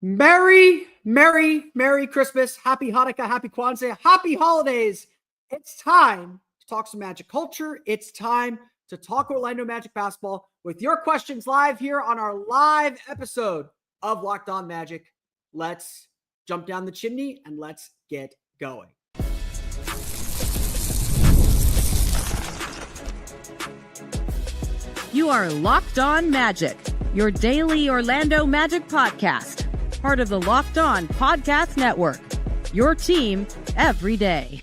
Merry Christmas. Happy Hanukkah, happy Kwanzaa, happy holidays. It's time to talk some Magic culture. It's time to talk Orlando Magic basketball with your questions live here on our live episode of Locked On Magic. Let's jump down the chimney and let's get going. You are Locked On Magic, your daily Orlando Magic podcast. Part of the Locked On Podcast Network, your team every day.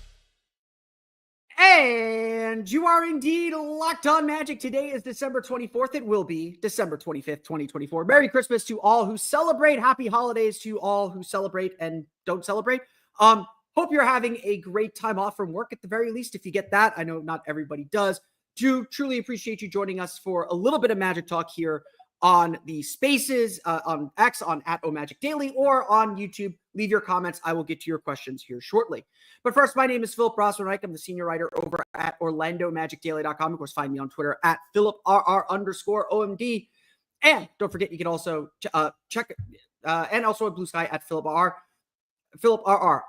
And you are indeed Locked On Magic. Today is December 24th. It will be December 25th, 2024. Merry Christmas to all who celebrate. Happy holidays to all who celebrate and don't celebrate. Hope you're having a great time off from work at the very least. If you get that, I know not everybody does. Do truly appreciate you joining us for a little bit of Magic talk here on the spaces, on X, on @OMagicDaily, or on YouTube. Leave your comments. I will get to your questions here shortly. But first, my name is Philip Rossman-Reich. I'm the senior writer over at OrlandoMagicDaily.com. Of course, find me on Twitter at PhilipRR_OMD. And don't forget, you can also check, and also at Blue Sky at PhilipRR.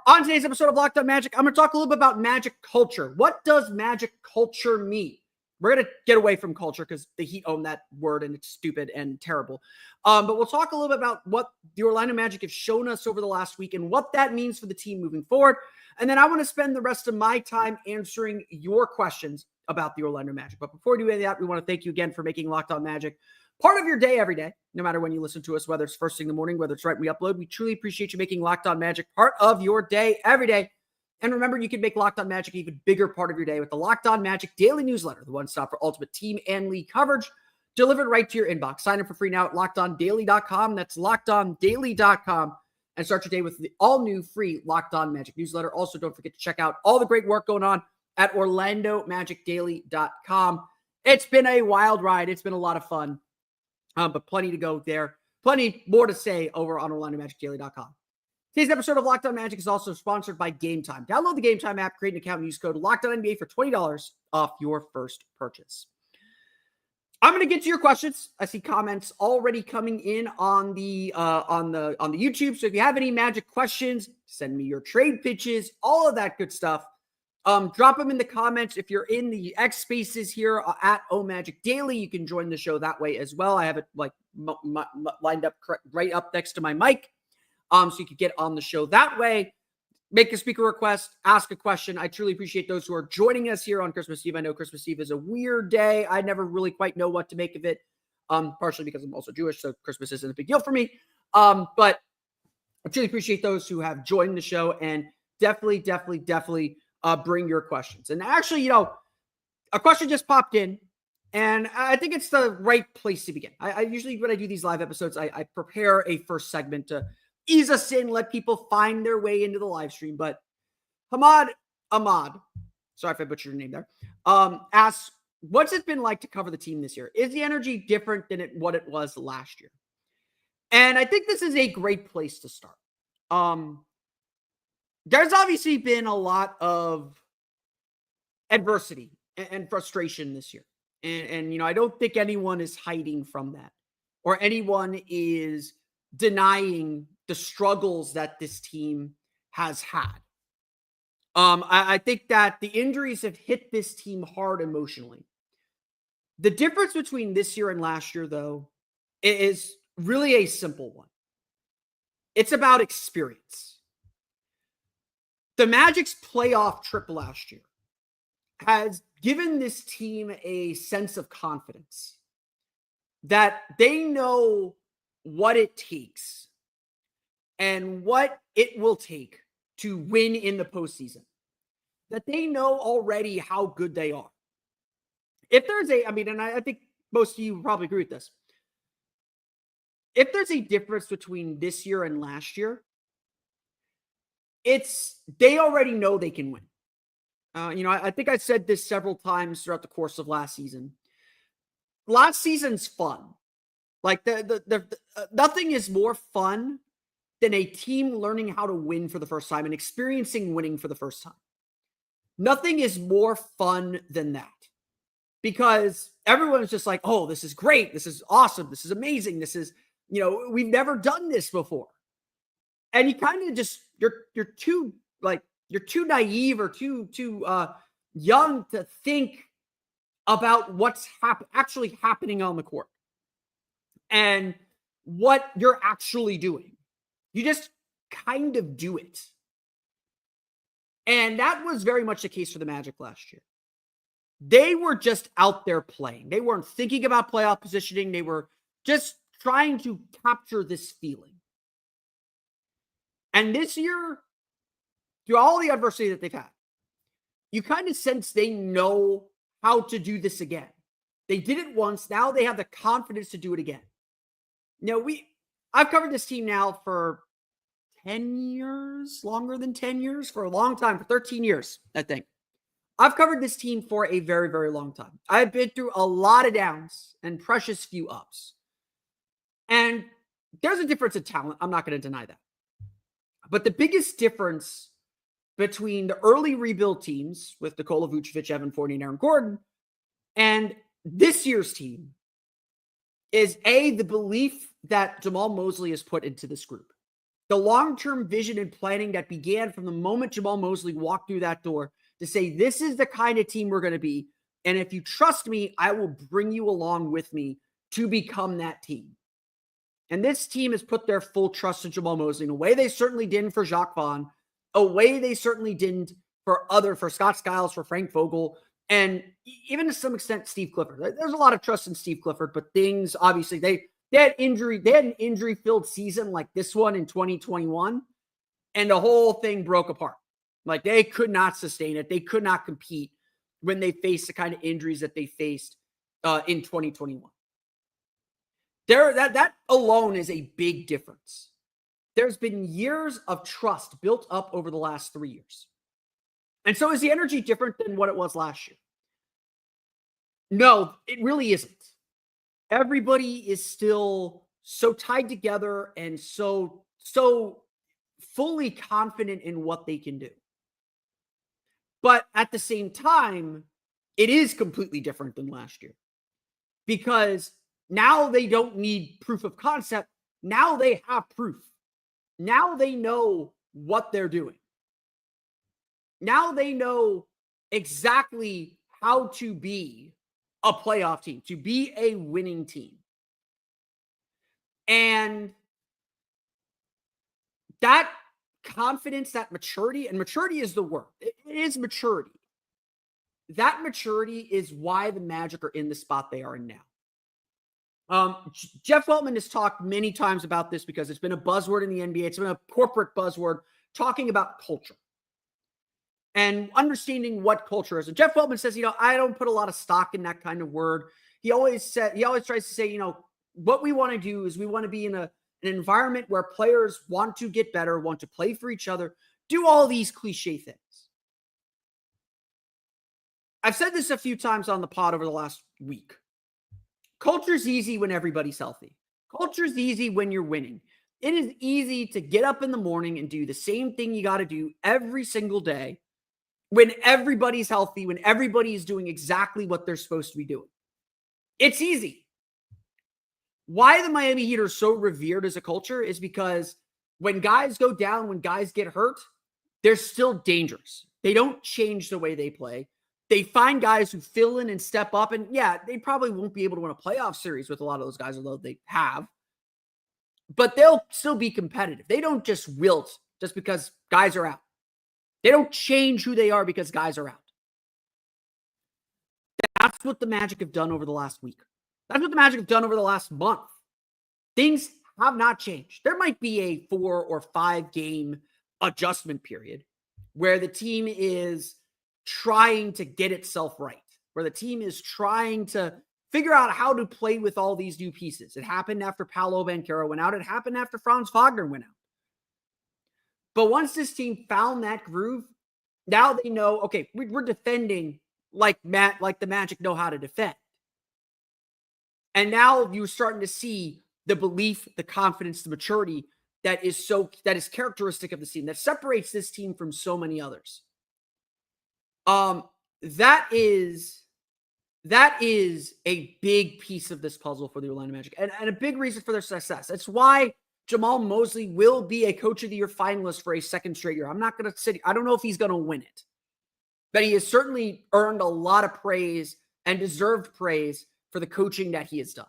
On today's episode of Locked On Magic, I'm going to talk a little bit about Magic culture. What does Magic culture mean? We're going to get away from culture because the Heat own that word and it's stupid and terrible. But we'll talk a little bit about what the Orlando Magic have shown us over the last week and what that means for the team moving forward. And then I want to spend the rest of my time answering your questions about the Orlando Magic. But before we do any of that, we want to thank you again for making Locked On Magic part of your day every day, no matter when you listen to us, whether it's first thing in the morning, whether it's right when we upload. We truly appreciate you making Locked On Magic part of your day every day. And remember, you can make Locked On Magic an even bigger part of your day with the Locked On Magic Daily Newsletter, the one-stop for ultimate team and league coverage, delivered right to your inbox. Sign up for free now at LockedOnDaily.com. That's LockedOnDaily.com. And start your day with the all-new free Locked On Magic Newsletter. Also, don't forget to check out all the great work going on at OrlandoMagicDaily.com. It's been a wild ride. It's been a lot of fun, but plenty to go there. Plenty more to say over on OrlandoMagicDaily.com. Today's episode of Locked On Magic is also sponsored by Game Time. Download the Game Time app, create an account, and use code LOCKEDONNBA for $20 off your first purchase. I'm going to get to your questions. I see comments already coming in on the YouTube. So if you have any Magic questions, send me your trade pitches, all of that good stuff. Drop them in the comments. If you're in the X spaces here at OMagic Daily, you can join the show that way as well. I have it like lined up right up next to my mic. So you could get on the show that way, make a speaker request, ask a question. I truly appreciate those who are joining us here on Christmas Eve. I know Christmas Eve is a weird day. I never really quite know what to make of it, partially because I'm also Jewish, so Christmas isn't a big deal for me. But I truly appreciate those who have joined the show, and definitely bring your questions. And actually, a question just popped in, and I think it's the right place to begin. I usually, when I do these live episodes, I prepare a first segment to ease us in, let people find their way into the live stream. But Ahmad, sorry if I butchered your name there, asks, what's it been like to cover the team this year? Is the energy different than what it was last year? And I think this is a great place to start. There's obviously been a lot of adversity and frustration this year. And I don't think anyone is hiding from that, or anyone is denying the struggles that this team has had. I think that the injuries have hit this team hard emotionally. The difference between this year and last year, though, is really a simple one. It's about experience. The Magic's playoff trip last year has given this team a sense of confidence that they know what it takes and what it will take to win in the postseason. That they know already how good they are. If there's and I think most of you probably agree with this. If there's a difference between this year and last year, it's they already know they can win. I think I said this several times throughout the course of last season. Last season's fun. Like nothing is more fun than a team learning how to win for the first time and experiencing winning for the first time. Nothing is more fun than that, because everyone's just like, oh, this is great. This is awesome. This is amazing. This is, we've never done this before. And you kind of just, you're too naive or too young to think about what's actually happening on the court and what you're actually doing. You just kind of do it. And that was very much the case for the Magic last year. They were just out there playing. They weren't thinking about playoff positioning. They were just trying to capture this feeling. And this year, through all the adversity that they've had, you kind of sense they know how to do this again. They did it once. Now they have the confidence to do it again. I've covered this team now for 10 years, longer than 10 years, for a long time, for 13 years, I think. I've covered this team for a very, very long time. I've been through a lot of downs and precious few ups. And there's a difference in talent. I'm not going to deny that. But the biggest difference between the early rebuild teams with Nikola Vucevic, Evan Fournier, and Aaron Gordon, and this year's team is the belief that Jamal Mosley has put into this group. The long-term vision and planning that began from the moment Jamal Mosley walked through that door to say, this is the kind of team we're going to be. And if you trust me, I will bring you along with me to become that team. And this team has put their full trust in Jamal Mosley in a way they certainly didn't for Jacques Vaughn, a way they certainly didn't for Scott Skiles, for Frank Vogel, and even to some extent, Steve Clifford. There's a lot of trust in Steve Clifford, but things, obviously, they had an injury-filled season like this one in 2021, and the whole thing broke apart. Like, they could not sustain it. They could not compete when they faced the kind of injuries that they faced in 2021. That alone is a big difference. There's been years of trust built up over the last 3 years. And so is the energy different than what it was last year? No, it really isn't. Everybody is still so tied together and so fully confident in what they can do. But at the same time, it is completely different than last year. Because now they don't need proof of concept. Now they have proof. Now they know what they're doing. Now they know exactly how to be a playoff team, to be a winning team. And that confidence, that maturity, and maturity is the word. It is maturity. That maturity is why the Magic are in the spot they are in now. Jeff Weltman has talked many times about this because it's been a buzzword in the NBA. It's been a corporate buzzword, talking about culture and understanding what culture is. And Jeff Weltman says, I don't put a lot of stock in that kind of word. He always tries to say, what we want to do is we want to be in an environment where players want to get better, want to play for each other, do all these cliche things. I've said this a few times on the pod over the last week. Culture's easy when everybody's healthy. Culture's easy when you're winning. It is easy to get up in the morning and do the same thing you got to do every single day when everybody's healthy, when everybody is doing exactly what they're supposed to be doing. It's easy. Why the Miami Heat are so revered as a culture is because when guys go down, when guys get hurt, they're still dangerous. They don't change the way they play. They find guys who fill in and step up. And yeah, they probably won't be able to win a playoff series with a lot of those guys, although they have. But they'll still be competitive. They don't just wilt just because guys are out. They don't change who they are because guys are out. That's what the Magic have done over the last week. That's what the Magic have done over the last month. Things have not changed. There might be a 4 or 5 game adjustment period where the team is trying to get itself right, where the team is trying to figure out how to play with all these new pieces. It happened after Paolo Banchero went out. It happened after Franz Wagner went out. But once this team found that groove, now they know, okay, we're defending like the Magic know how to defend. And now you're starting to see the belief, the confidence, the maturity that is characteristic of the team, that separates this team from so many others. That is a big piece of this puzzle for the Orlando Magic and a big reason for their success. That's why Jamal Mosley will be a Coach of the Year finalist for a second straight year. I'm not going to sit. I don't know if he's going to win it, but he has certainly earned a lot of praise and deserved praise for the coaching that he has done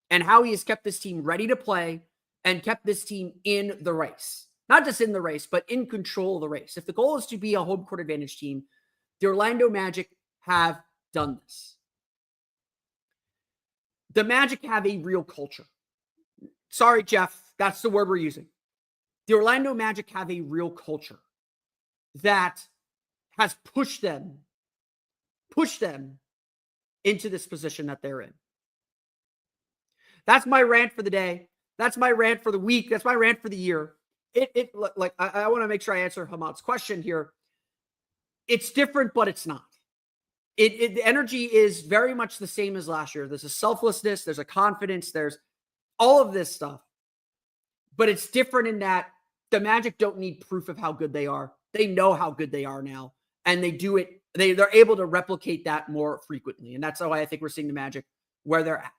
and how he has kept this team ready to play and kept this team in the race. Not just in the race, but in control of the race. If the goal is to be a home court advantage team, the Orlando Magic have done this. The Magic have a real culture. Sorry, Jeff, that's the word we're using. The Orlando Magic have a real culture that has pushed them into this position that they're in. That's my rant for the day. That's my rant for the week. That's my rant for the year. I want to make sure I answer Hamad's question here. It's different, but it's not. The energy is very much the same as last year. There's a selflessness, there's a confidence, there's all of this stuff. But it's different in that the Magic don't need proof of how good they are. They know how good they are now, and they do it. They're able to replicate that more frequently, and that's why I think we're seeing the Magic where they're at.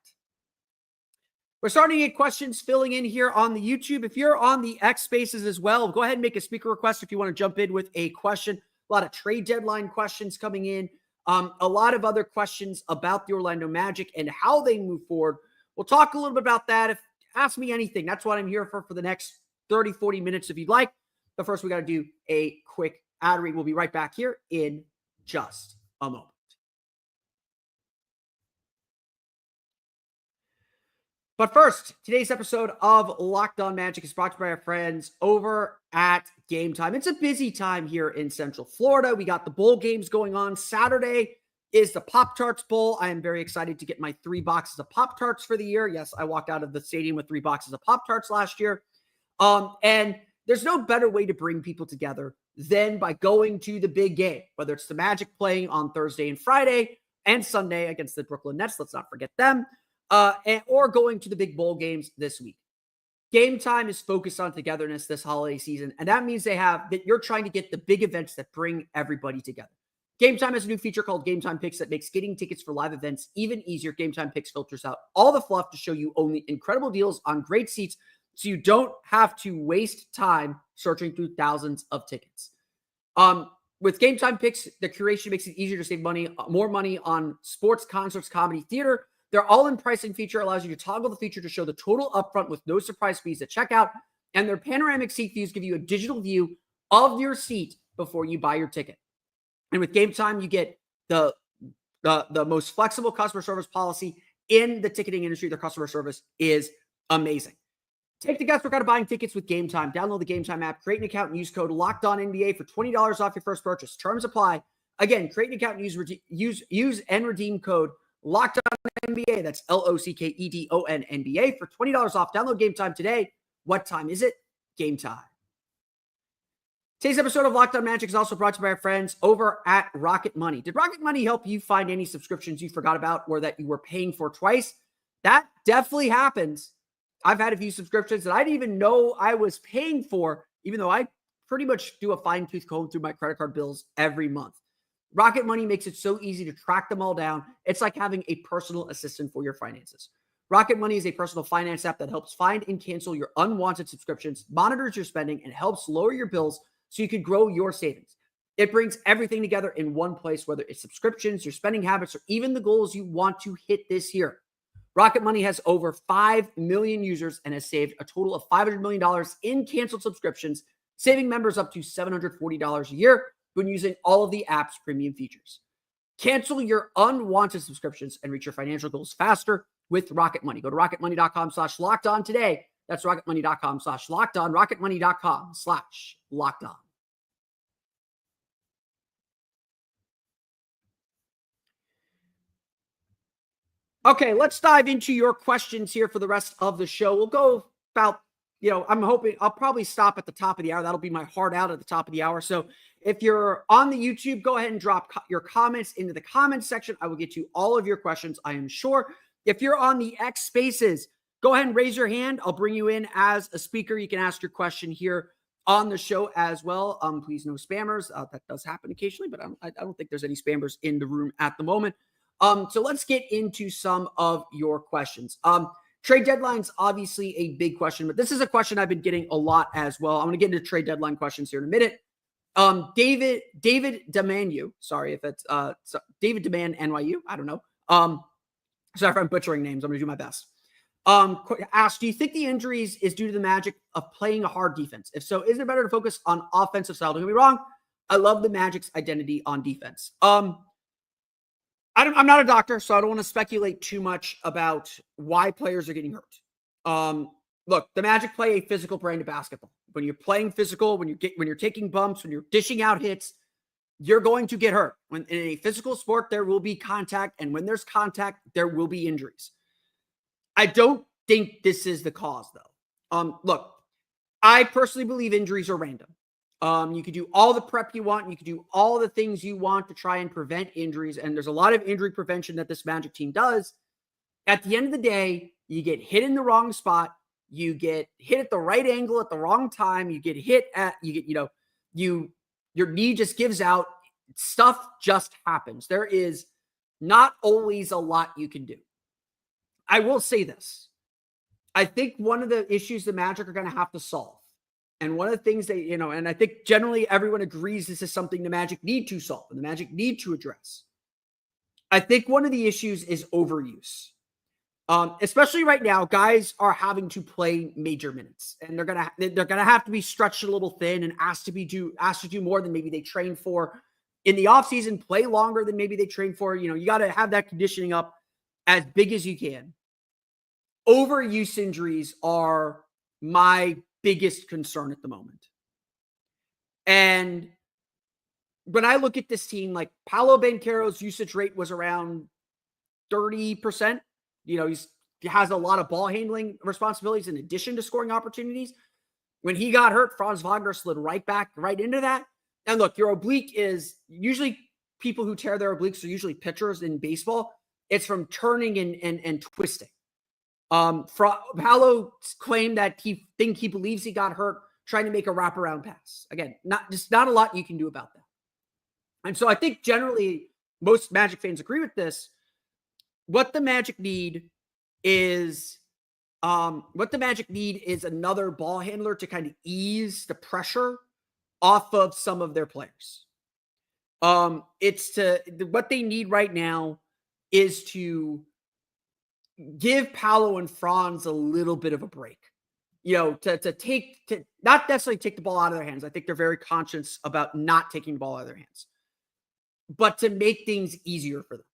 We're starting to get questions filling in here on the YouTube. If you're on the X Spaces as well, go ahead and make a speaker request if you want to jump in with a question. A lot of trade deadline questions coming in. A lot of other questions about the Orlando Magic and how they move forward. We'll talk a little bit about that. Ask me anything. That's what I'm here for the next 30, 40 minutes if you'd like. But first, we got to do a quick ad read. We'll be right back here in just a moment. But first, today's episode of Locked On Magic is brought to you by our friends over at Game Time. It's a busy time here in Central Florida. We got the bowl games going on. Saturday is the Pop-Tarts Bowl. I am very excited to get my 3 boxes of Pop-Tarts for the year. Yes, I walked out of the stadium with 3 boxes of Pop-Tarts last year. And there's no better way to bring people together than by going to the big game, whether it's the Magic playing on Thursday and Friday and Sunday against the Brooklyn Nets. Let's not forget them. Or going to the big bowl games this week. Game Time is focused on togetherness this holiday season, and that means that you're trying to get the big events that bring everybody together. Game Time has a new feature called Game Time Picks that makes getting tickets for live events even easier. Game Time Picks filters out all the fluff to show you only incredible deals on great seats, so you don't have to waste time searching through thousands of tickets. With Game Time Picks, the curation makes it easier to save more money on sports, concerts, comedy, theater. Their all-in pricing feature allows you to toggle the feature to show the total upfront with no surprise fees at checkout, and their panoramic seat views give you a digital view of your seat before you buy your ticket. And with Game Time, you get the most flexible customer service policy in the ticketing industry. Their customer service is amazing. Take the guesswork out of buying tickets with Game Time. Download the Game Time app, create an account, and use code LOCKEDONNBA for $20 off your first purchase. Terms apply. Again, create an account and use and redeem code LOCKEDONNBA. That's LOCKEDONNBA for $20 off. Download Game Time today. What time is it? Game time. Today's episode of Locked On Magic is also brought to you by our friends over at Rocket Money. Did Rocket Money help you find any subscriptions you forgot about or that you were paying for twice? That definitely happens. I've had a few subscriptions that I didn't even know I was paying for, even though I pretty much do a fine-tooth comb through my credit card bills every month. Rocket Money makes it so easy to track them all down. It's like having a personal assistant for your finances. Rocket Money is a personal finance app that helps find and cancel your unwanted subscriptions, monitors your spending, and helps lower your bills so you can grow your savings. It brings everything together in one place, whether it's subscriptions, your spending habits, or even the goals you want to hit this year. Rocket Money has over 5 million users and has saved a total of $500 million in canceled subscriptions, saving members up to $740 a year when using all of the app's premium features. Cancel your unwanted subscriptions and reach your financial goals faster with Rocket Money. Go to rocketmoney.com/lockedon today. That's rocketmoney.com/lockedon, rocketmoney.com/lockedon. Okay, let's dive into your questions here for the rest of the show. We'll go about, I'm hoping I'll probably stop at the top of the hour. That'll be my hard out at the top of the hour. So if you're on the YouTube, go ahead and drop your comments into the comments section. I will get to all of your questions, I am sure. If you're on the X Spaces, go ahead and raise your hand. I'll bring you in as a speaker. You can ask your question here on the show as well. Please no spammers. That does happen occasionally, but I don't think there's any spammers in the room at the moment. So let's get into some of your questions. Trade deadline's obviously a big question, but this is a question I've been getting a lot as well. I'm going to get into trade deadline questions here in a minute. David Demanu, sorry if it's David Demand NYU, I don't know. Sorry if I'm butchering names. I'm going to do my best. Asked, do you think the injuries is due to the Magic of playing a hard defense? If so, isn't it better to focus on offensive style? Don't get me wrong. I love the Magic's identity on defense. I'm not a doctor, so I don't want to speculate too much about why players are getting hurt. Look, the Magic play a physical brand of basketball. When you're playing physical, when you're taking bumps, when you're dishing out hits, you're going to get hurt. When in a physical sport, there will be contact, and when there's contact, there will be injuries. I don't think this is the cause, though. Look, I personally believe injuries are random. You can do all the prep you want. You can do all the things you want to try and prevent injuries. And there's a lot of injury prevention that this Magic team does. At the end of the day, you get hit in the wrong spot. You get hit at the right angle at the wrong time. You get hit at, your knee just gives out. Stuff just happens. There is not always a lot you can do. I will say this. I think one of the issues the Magic are going to have to solve, and one of the things they, and I think generally everyone agrees this is something the Magic need to solve and the Magic need to address. I think one of the issues is overuse. Especially right now, guys are having to play major minutes, and they're gonna have to be stretched a little thin and asked to do more than maybe they train for in the offseason, play longer than maybe they train for. You got to have that conditioning up as big as you can. Overuse injuries are my biggest concern at the moment. And when I look at this team, like Paolo Banchero's usage rate was around 30%. He has a lot of ball handling responsibilities in addition to scoring opportunities. When he got hurt, Franz Wagner slid right into that. And look, your oblique is usually people who tear their obliques are usually pitchers in baseball. It's from turning and twisting. Paolo claimed that he believes he got hurt trying to make a wraparound pass. Again, not a lot you can do about that. And so I think generally most Magic fans agree with this. What the Magic need is another ball handler to kind of ease the pressure off of some of their players. What they need right now is to give Paolo and Franz a little bit of a break, to not necessarily take the ball out of their hands. I think they're very conscious about not taking the ball out of their hands, but to make things easier for them.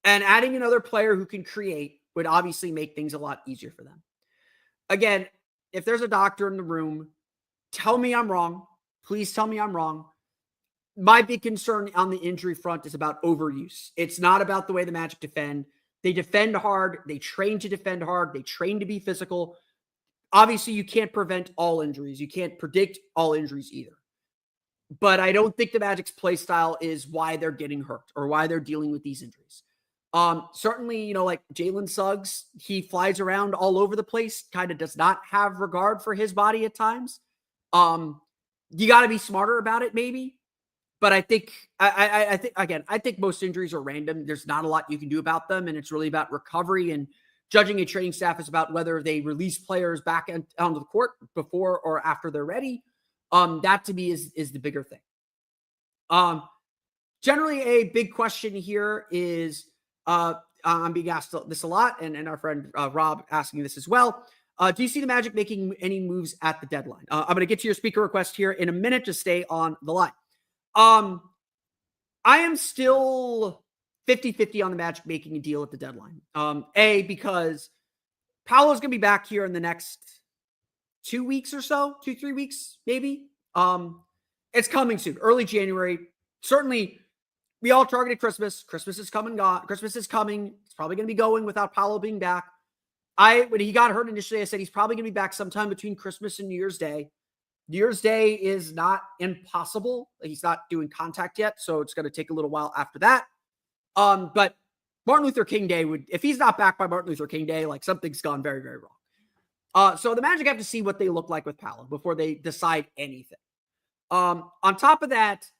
And adding another player who can create would obviously make things a lot easier for them. Again, if there's a doctor in the room, tell me I'm wrong. Please tell me I'm wrong. My big concern on the injury front is about overuse. It's not about the way the Magic defend. They defend hard. They train to defend hard. They train to be physical. Obviously, you can't prevent all injuries. You can't predict all injuries either. But I don't think the Magic's play style is why they're getting hurt or why they're dealing with these injuries. Certainly, like Jalen Suggs, he flies around all over the place, kind of does not have regard for his body at times. You got to be smarter about it, maybe. But I think, I think most injuries are random. There's not a lot you can do about them, and it's really about recovery, and judging a training staff is about whether they release players back onto the court before or after they're ready. That to me is the bigger thing. Generally, a big question here is, I'm being asked this a lot, and our friend Rob asking this as well. Do you see the Magic making any moves at the deadline? I'm going to get to your speaker request here in a minute to stay on the line. I am still 50-50 on the Magic making a deal at the deadline. Because Paolo's going to be back here in the next 2 weeks or so, 2-3 weeks, maybe. It's coming soon, early January. Certainly, we all targeted Christmas. Christmas is coming. Christmas is coming. It's probably going to be going without Paolo being back. When he got hurt initially, I said he's probably going to be back sometime between Christmas and New Year's Day. New Year's Day is not impossible. He's not doing contact yet, so it's going to take a little while after that. But Martin Luther King Day if he's not back by Martin Luther King Day, like something's gone very, very wrong. So the Magic have to see what they look like with Paolo before they decide anything. On top of that,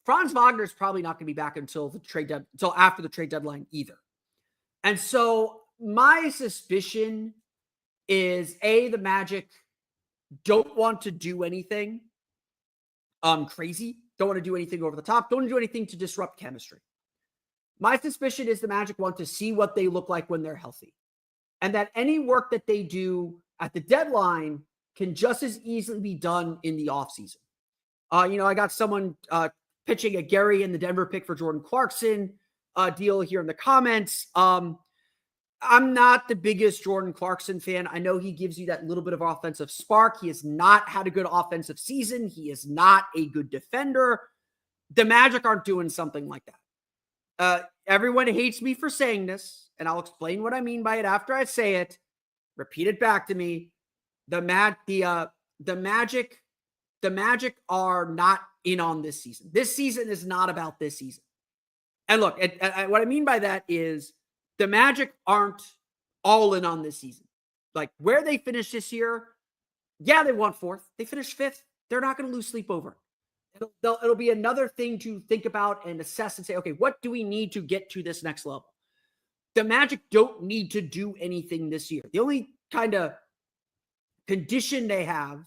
Franz Wagner is probably not going to be back until after the trade deadline either. And so my suspicion is the Magic don't want to do anything crazy. Don't want to do anything over the top. Don't want to do anything to disrupt chemistry. My suspicion is the Magic want to see what they look like when they're healthy. And that any work that they do at the deadline can just as easily be done in the offseason. I got someone pitching a Gary and the Denver pick for Jordan Clarkson deal here in the comments. I'm not the biggest Jordan Clarkson fan. I know he gives you that little bit of offensive spark. He has not had a good offensive season. He is not a good defender. The Magic aren't doing something like that. Everyone hates me for saying this, and I'll explain what I mean by it after I say it. Repeat it back to me. The Magic are not in on this season. This season is not about this season. And look, what I mean by that is the Magic aren't all in on this season. Like where they finished this year, yeah, they won 4th. They finished 5th. They're not going to lose sleep over it. It'll be another thing to think about and assess and say, okay, what do we need to get to this next level? The Magic don't need to do anything this year. The only kind of condition they have,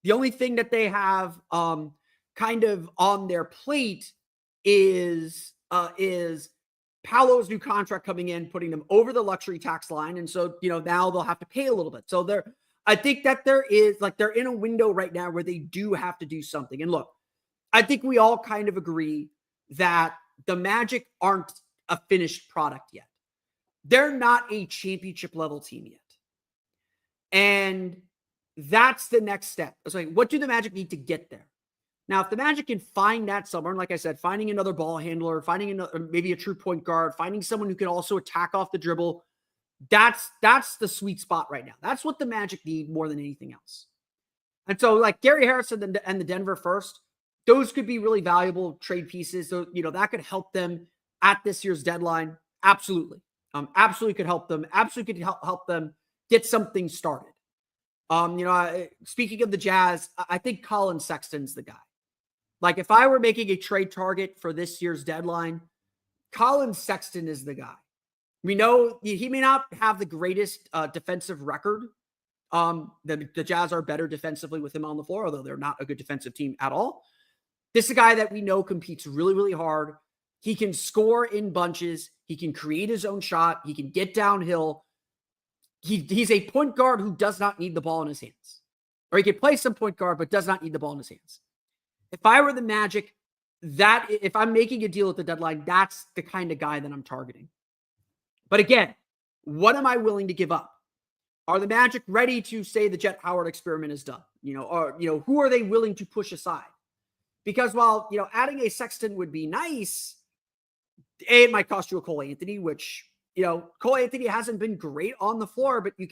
the only thing that they have kind of on their plate is Paolo's new contract coming in, putting them over the luxury tax line. And so, now they'll have to pay a little bit. So I think that they're in a window right now where they do have to do something. And look, I think we all kind of agree that the Magic aren't a finished product yet. They're not a championship level team yet. And that's the next step. It's like, what do the Magic need to get there? Now, if the Magic can find that somewhere, and like I said, finding another ball handler, finding another, maybe a true point guard, finding someone who can also attack off the dribble, that's the sweet spot right now. That's what the Magic need more than anything else. And so, like Gary Harris and the Denver first, those could be really valuable trade pieces. So, that could help them at this year's deadline. Absolutely. Absolutely could help them. Absolutely could help them get something started. Speaking of the Jazz, I think Colin Sexton's the guy. Like if I were making a trade target for this year's deadline, Colin Sexton is the guy. We know he may not have the greatest defensive record. The Jazz are better defensively with him on the floor, although they're not a good defensive team at all. This is a guy that we know competes really, really hard. He can score in bunches. He can create his own shot. He can get downhill. He's a point guard who does not need the ball in his hands. Or he can play some point guard, but does not need the ball in his hands. If I were the Magic, if I'm making a deal at the deadline, that's the kind of guy that I'm targeting. But again, what am I willing to give up? Are the Magic ready to say the Jet Howard experiment is done? Who are they willing to push aside? Because while, adding a Sexton would be nice, it might cost you a Cole Anthony, which, Cole Anthony hasn't been great on the floor, but you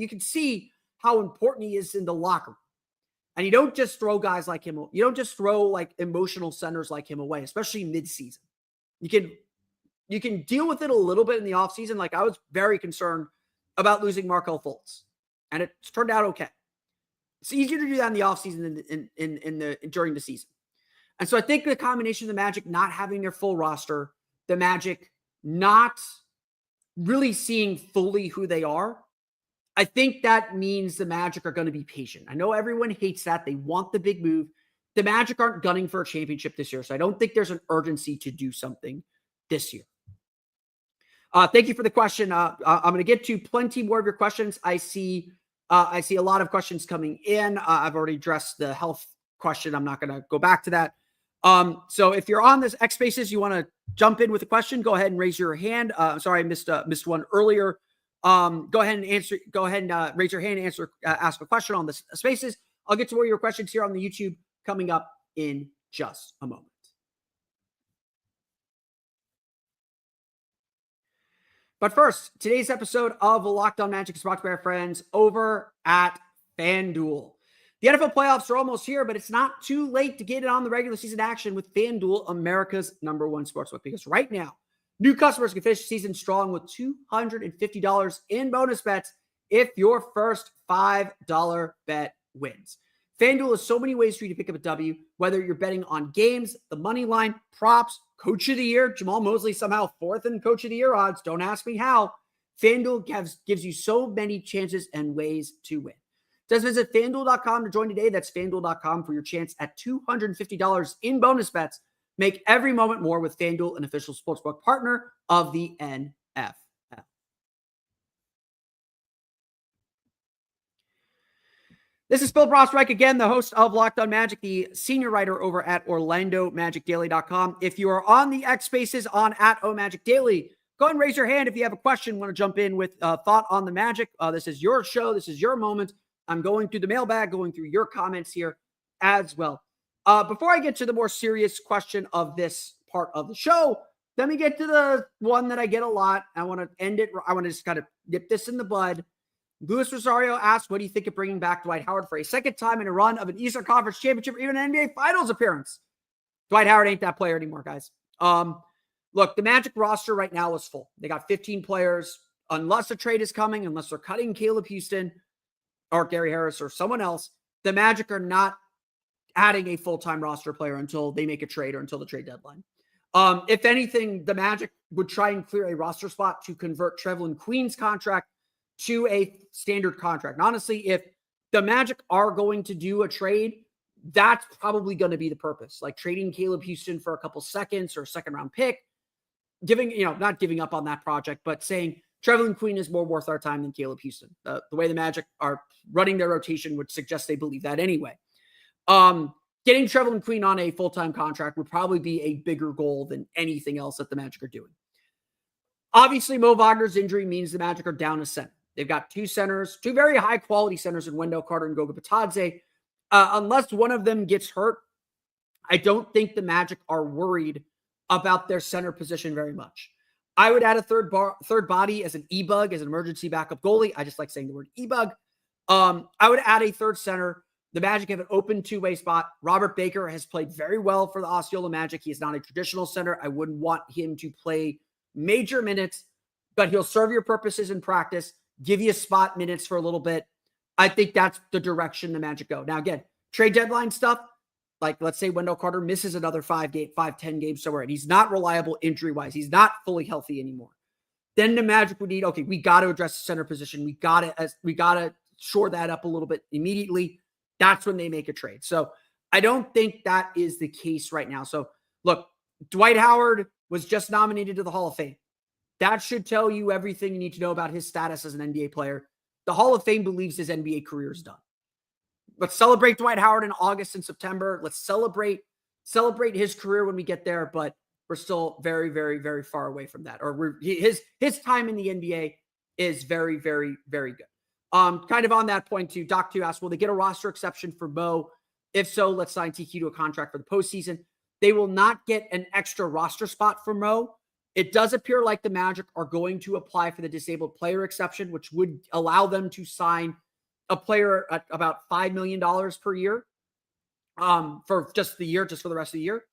can see how important he is in the locker room. And you don't just throw guys like him. You don't just throw like emotional centers like him away, especially mid-season. You can deal with it a little bit in the offseason. Like I was very concerned about losing Markelle Fultz, and it's turned out okay. It's easier to do that in the offseason than during the season. And so I think the combination of the Magic not having their full roster, the Magic not really seeing fully who they are, I think that means the Magic are going to be patient. I know everyone hates that. They want the big move. The Magic aren't gunning for a championship this year, so I don't think there's an urgency to do something this year. Thank you for the question. I'm going to get to plenty more of your questions. I see a lot of questions coming in. I've already addressed the health question. I'm not going to go back to that. So if you're on this X Spaces, you want to jump in with a question, go ahead and raise your hand. Sorry, I missed one earlier. Go ahead and answer. Go ahead and raise your hand and ask a question on the Spaces. I'll get to more of your questions here on the YouTube coming up in just a moment. But first, today's episode of Locked On Magic is brought to you by our friends over at FanDuel. The NFL playoffs are almost here, but it's not too late to get it on the regular season action with FanDuel, America's #1 sportsbook. Because right now, new customers can finish the season strong with $250 in bonus bets if your first $5 bet wins. FanDuel has so many ways for you to pick up a W, whether you're betting on games, the money line, props, coach of the year. Jamal Mosley somehow 4th in coach of the year odds. Don't ask me how. FanDuel gives you so many chances and ways to win. Just visit FanDuel.com to join today. That's FanDuel.com for your chance at $250 in bonus bets. Make every moment more with FanDuel, an official sportsbook partner of the NFL. This is Phil Brostreich, again, the host of Locked On Magic, the senior writer over at OrlandoMagicDaily.com. If you are on the X Spaces on at OMagicDaily, go ahead and raise your hand if you have a question, want to jump in with a thought on the Magic. This is your show. This is your moment. I'm going through the mailbag, going through your comments here as well. Before I get to the more serious question of this part of the show, let me get to the one that I get a lot. I want to end it. I want to just kind of nip this in the bud. Luis Rosario asked, what do you think of bringing back Dwight Howard for a second time in a run of an Eastern Conference championship or even an NBA Finals appearance? Dwight Howard ain't that player anymore, guys. Look, the Magic roster right now is full. They got 15 players. Unless a trade is coming, unless they're cutting Caleb Houston or Gary Harris or someone else, the Magic are not adding a full-time roster player until they make a trade or until the trade deadline. If anything, the Magic would try and clear a roster spot to convert Trevelin Queen's contract to a standard contract. And honestly, if the Magic are going to do a trade, that's probably going to be the purpose. Like trading Caleb Houston for a couple seconds or a second-round pick, not giving up on that project, but saying Trevelin Queen is more worth our time than Caleb Houston. The way the Magic are running their rotation would suggest they believe that anyway. Getting Trevelin Queen on a full-time contract would probably be a bigger goal than anything else that the Magic are doing. Obviously, Mo Wagner's injury means the Magic are down a center. They've got two centers, two very high-quality centers in Wendell Carter and Goga Bitadze. Unless one of them gets hurt, I don't think the Magic are worried about their center position very much. I would add a third body as an e-bug, as an emergency backup goalie. I just like saying the word e-bug. I would add a third center. The Magic have an open two-way spot. Robert Baker has played very well for the Osceola Magic. He is not a traditional center. I wouldn't want him to play major minutes, but he'll serve your purposes in practice, give you spot minutes for a little bit. I think that's the direction the Magic go. Now, again, trade deadline stuff, like let's say Wendell Carter misses another 10 games somewhere, and he's not reliable injury-wise. He's not fully healthy anymore. Then the Magic would need, okay, we got to address the center position. We got to shore that up a little bit immediately. That's when they make a trade. So I don't think that is the case right now. So look, Dwight Howard was just nominated to the Hall of Fame. That should tell you everything you need to know about his status as an NBA player. The Hall of Fame believes his NBA career is done. Let's celebrate Dwight Howard in August and September. Let's celebrate his career when we get there, but we're still very, very, very far away from that. Or his time in the NBA is very, very, very good. Kind of on that point too, Doc 2 asked, will they get a roster exception for Mo? If so, let's sign TQ to a contract for the postseason. They will not get an extra roster spot for Mo. It does appear like the Magic are going to apply for the disabled player exception, which would allow them to sign a player at about $5 million per year for just the rest of the year.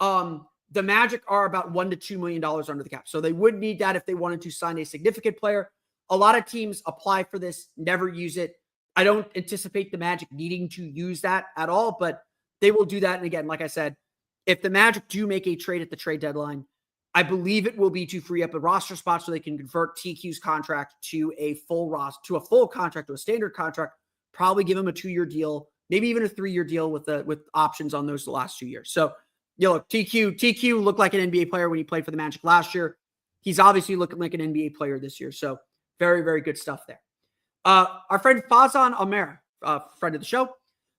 The Magic are about $1 to $2 million under the cap. So they would need that if they wanted to sign a significant player. A lot of teams apply for this, never use it. I don't anticipate the Magic needing to use that at all, but they will do that. And again, like I said, if the Magic do make a trade at the trade deadline, I believe it will be to free up a roster spot so they can convert TQ's contract to a full contract, to a standard contract, probably give him a 2-year deal, maybe even a 3-year deal with options on those the last 2 years. So, look, TQ looked like an NBA player when he played for the Magic last year. He's obviously looking like an NBA player this year. So very, very good stuff there. Our friend Fazan Amer, friend of the show,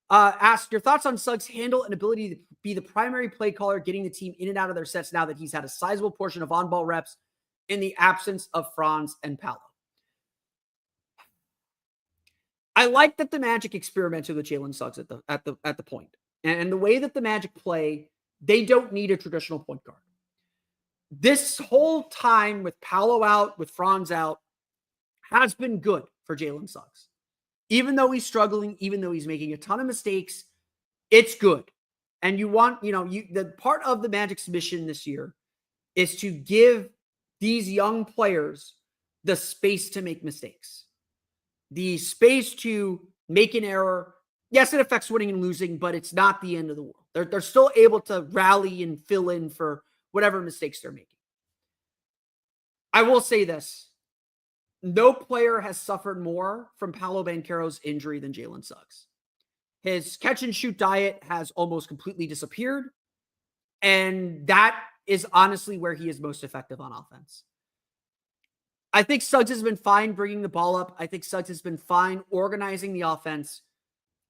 asked your thoughts on Suggs' handle and ability to be the primary play caller, getting the team in and out of their sets now that he's had a sizable portion of on-ball reps in the absence of Franz and Paolo. I like that the Magic experimented with Jalen Suggs at the point. And the way that the Magic play, they don't need a traditional point guard. This whole time with Paolo out, with Franz out, has been good for Jalen Suggs. Even though he's struggling, even though he's making a ton of mistakes, it's good. And you want, the part of the Magic's mission this year is to give these young players the space to make mistakes, the space to make an error. Yes, it affects winning and losing, but it's not the end of the world. They're still able to rally and fill in for whatever mistakes they're making. I will say this. no player has suffered more from Paolo Banchero's injury than Jalen Suggs. His catch and shoot diet has almost completely disappeared. And that is honestly where he is most effective on offense. I think Suggs has been fine bringing the ball up. I think Suggs has been fine organizing the offense.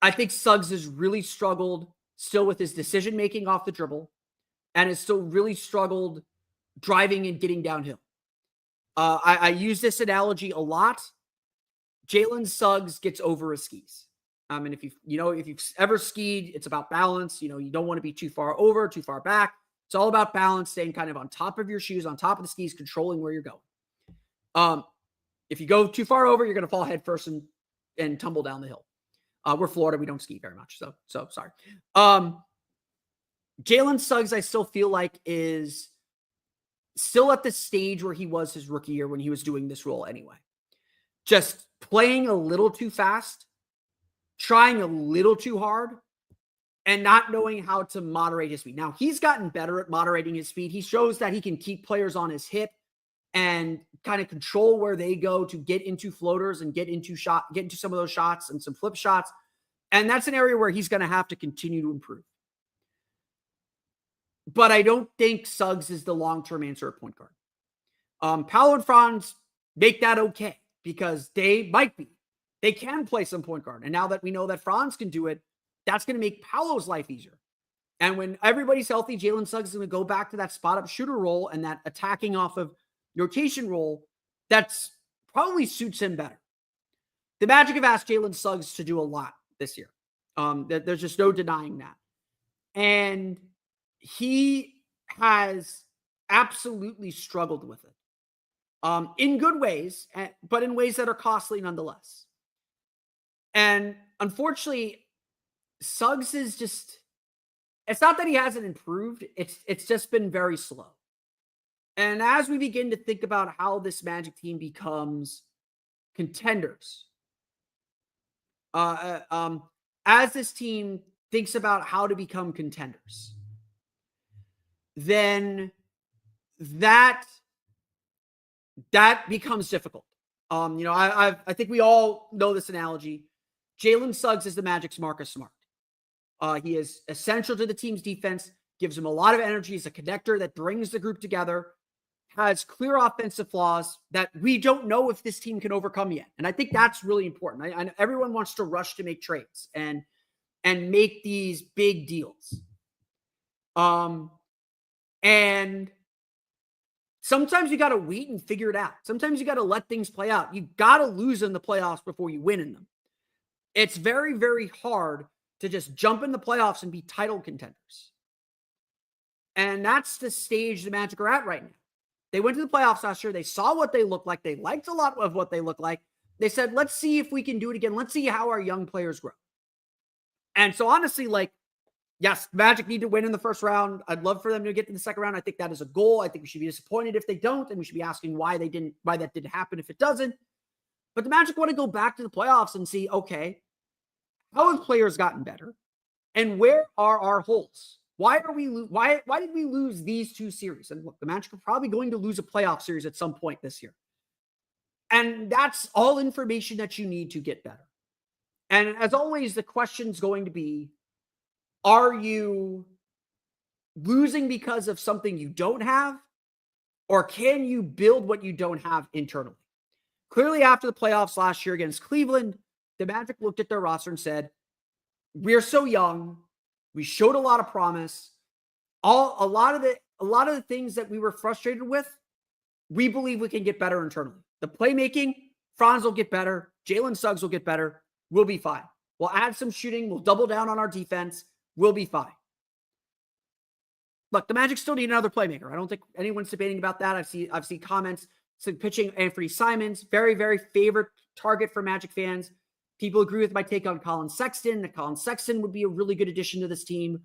I think Suggs has really struggled still with his decision-making off the dribble and has still really struggled driving and getting downhill. I use this analogy a lot. Jalen Suggs gets over his skis. And if you've ever skied, it's about balance. You don't want to be too far over, too far back. It's all about balance, staying kind of on top of your shoes, on top of the skis, controlling where you're going. If you go too far over, you're going to fall head first and tumble down the hill. We're Florida. We don't ski very much. So sorry. Jalen Suggs, I still feel like is still at the stage where he was his rookie year when he was doing this role anyway. Just playing a little too fast, trying a little too hard, and not knowing how to moderate his speed. Now, he's gotten better at moderating his speed. He shows that he can keep players on his hip and kind of control where they go to get into floaters and get into some of those shots and some flip shots. And that's an area where he's going to have to continue to improve. But I don't think Suggs is the long-term answer at point guard. Paolo and Franz make that okay because they might be. They can play some point guard. And now that we know that Franz can do it, that's going to make Paolo's life easier. And when everybody's healthy, Jalen Suggs is going to go back to that spot-up shooter role and that attacking off of rotation role that's probably suits him better. The Magic have asked Jalen Suggs to do a lot this year. There's just no denying that. And he has absolutely struggled with it in good ways, but in ways that are costly nonetheless. And unfortunately, Suggs is just, it's not that he hasn't improved. It's just been very slow. And as we begin to think about how this Magic team becomes contenders, as this team thinks about how to become contenders, then that becomes difficult. I think we all know this analogy. Jalen Suggs is the Magic's Marcus Smart. He is essential to the team's defense, gives them a lot of energy. He's a connector that brings the group together, has clear offensive flaws that we don't know if this team can overcome yet. And I think that's really important. I everyone wants to rush to make trades and make these big deals. And sometimes you got to wait and figure it out. Sometimes you got to let things play out. You got to lose in the playoffs before you win in them. It's very, very hard to just jump in the playoffs and be title contenders. And that's the stage the Magic are at right now. They went to the playoffs last year. They saw what they looked like. They liked a lot of what they looked like. They said, let's see if we can do it again. Let's see how our young players grow. And so honestly, yes, Magic need to win in the first round. I'd love for them to get to the second round. I think that is a goal. I think we should be disappointed if they don't, and we should be asking why that didn't happen if it doesn't. But the Magic want to go back to the playoffs and see, okay, how have players gotten better? And where are our holes? Why did we lose these two series? And look, the Magic are probably going to lose a playoff series at some point this year. And that's all information that you need to get better. And as always, the question's going to be, are you losing because of something you don't have? Or can you build what you don't have internally? Clearly, after the playoffs last year against Cleveland, the Magic looked at their roster and said, we're so young. We showed a lot of promise. A lot of the things that we were frustrated with, we believe we can get better internally. The playmaking, Franz will get better. Jalen Suggs will get better. We'll be fine. We'll add some shooting. We'll double down on our defense. We'll be fine. Look, the Magic still need another playmaker. I don't think anyone's debating about that. I've seen comments pitching Anthony Simons, very, very favorite target for Magic fans. People agree with my take on Colin Sexton. That Colin Sexton would be a really good addition to this team.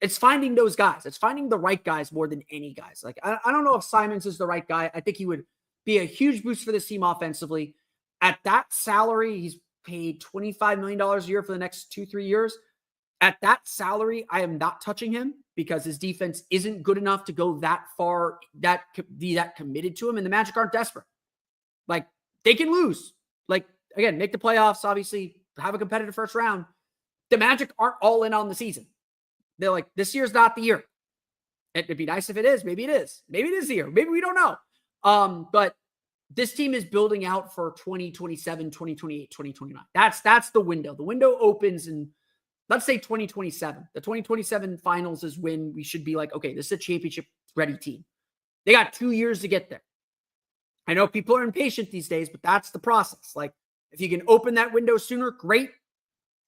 It's finding those guys. It's finding the right guys more than any guys. I don't know if Simons is the right guy. I think he would be a huge boost for this team offensively. At that salary, he's paid $25 million a year for the next 2-3 years. At that salary, I am not touching him because his defense isn't good enough to go that far, be that committed to him, and the Magic aren't desperate. Like, they can lose. Like, again, make the playoffs, obviously, have a competitive first round. The Magic aren't all in on the season. They're like, this year's not the year. It'd be nice if it is. Maybe it is. Maybe it is the year. Maybe we don't know. But this team is building out for 2027, 2028, 2029. That's the window. The window opens in, let's say, 2027. The 2027 finals is when we should be like, okay, this is a championship-ready team. They got 2 years to get there. I know people are impatient these days, but that's the process. Like, if you can open that window sooner, great.